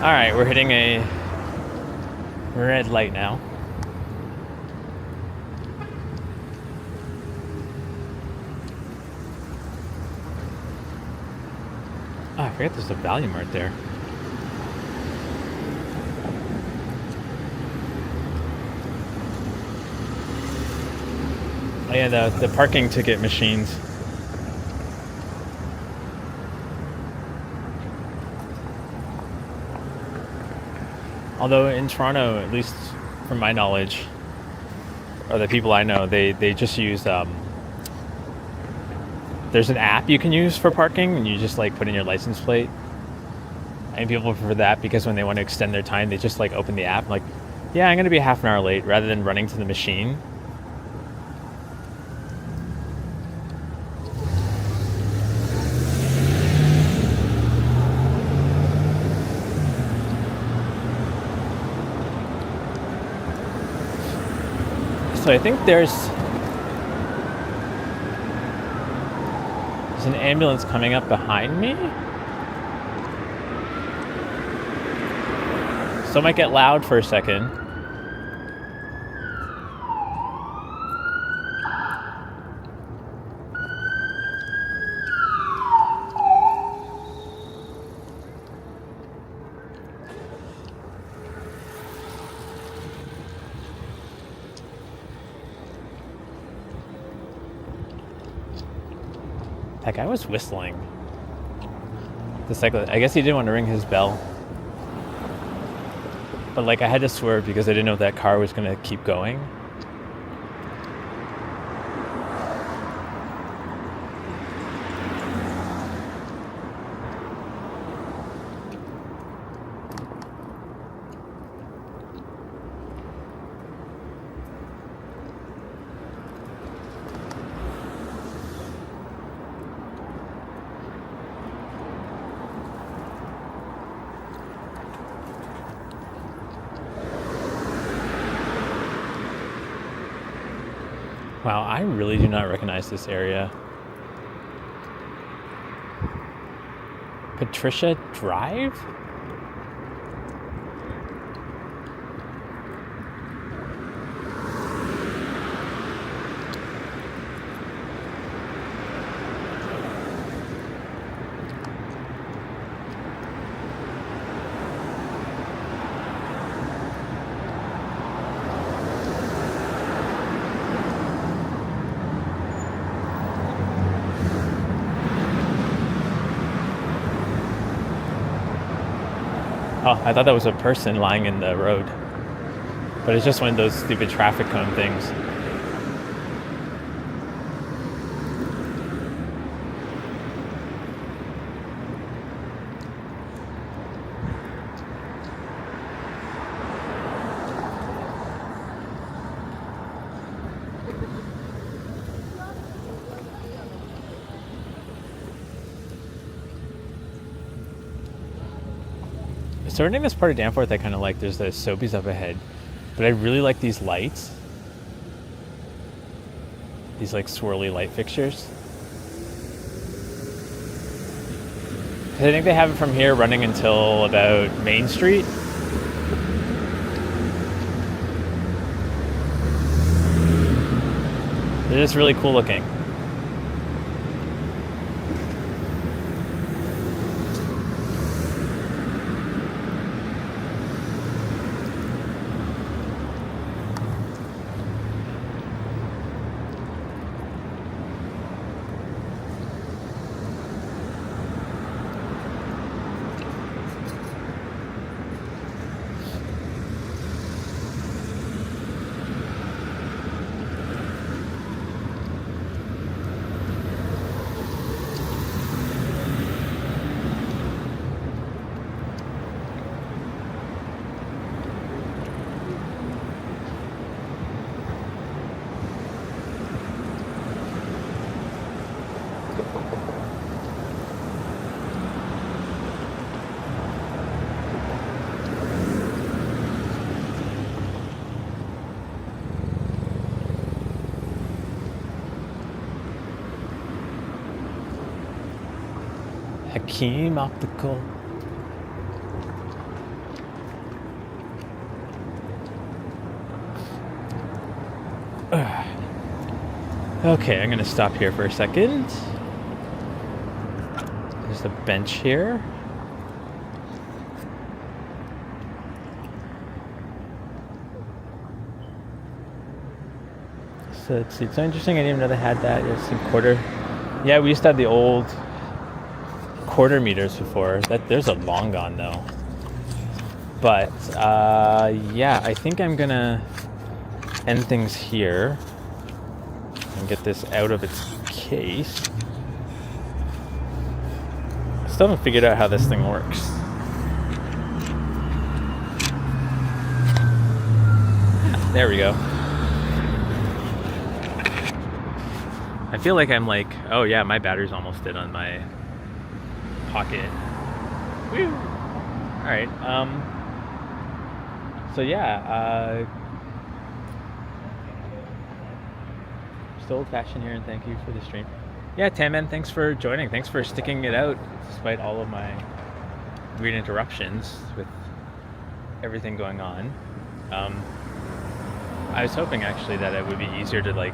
All right, we're hitting a red light now. Oh, I forget there's a Value Mart there. Oh yeah, the parking ticket machines. Although in Toronto, at least from my knowledge, or the people I know, they just use, there's an app you can use for parking, and you just like put in your license plate. And people prefer that because when they want to extend their time, they just like open the app, like, yeah, I'm going to be half an hour late, rather than running to the machine. So I think there's an ambulance coming up behind me. So it might get loud for a second. That guy was whistling. The cyclist, I guess he didn't want to ring his bell. But like I had to swerve because I didn't know if that car was going to keep going. Wow, I really do not recognize this area. Patricia Drive? Oh, I thought that was a person lying in the road. But it's just one of those stupid traffic cone things. Starting this part of Danforth, I kind of like. There's the Sobeys up ahead, but I really like these lights. These like swirly light fixtures. I think they have it from here running until about Main Street. They're just really cool looking. Hakeem Optical. Okay, I'm gonna stop here for a second. There's a bench here. So let's see, it's so interesting, I didn't even know they had that. There's some quarter. Yeah, we used to have the old quarter meters before. There's a long gone though. But yeah, I think I'm gonna end things here and get this out of its case. Still haven't figured out how this thing works. There we go. I feel like I'm like, oh yeah, my battery's almost dead on my pocket. Woo! Alright, so yeah, still old-fashioned here, and thank you for the stream. Yeah, Tamman, thanks for joining. Thanks for sticking it out despite all of my weird interruptions with everything going on. I was hoping actually that it would be easier to, like,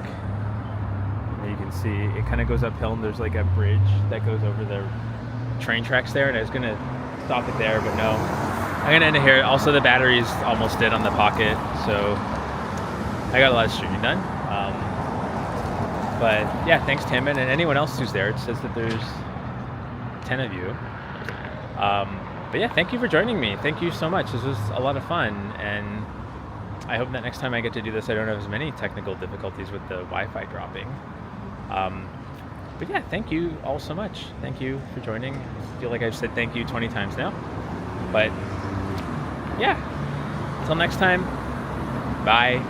you can see it kind of goes uphill and there's like a bridge that goes over the train tracks there, and I was gonna stop it there, but no, I'm gonna end it here. Also, the battery's almost dead on the pocket, so I got a lot of streaming done. But yeah, thanks Tamman, and anyone else who's there. It says that there's 10 of you. But yeah, thank you for joining me. Thank you so much. This was a lot of fun, and I hope that next time I get to do this, I don't have as many technical difficulties with the Wi-Fi dropping. But yeah, thank you all so much. Thank you for joining. I feel like I've said thank you 20 times now. But yeah, until next time, bye.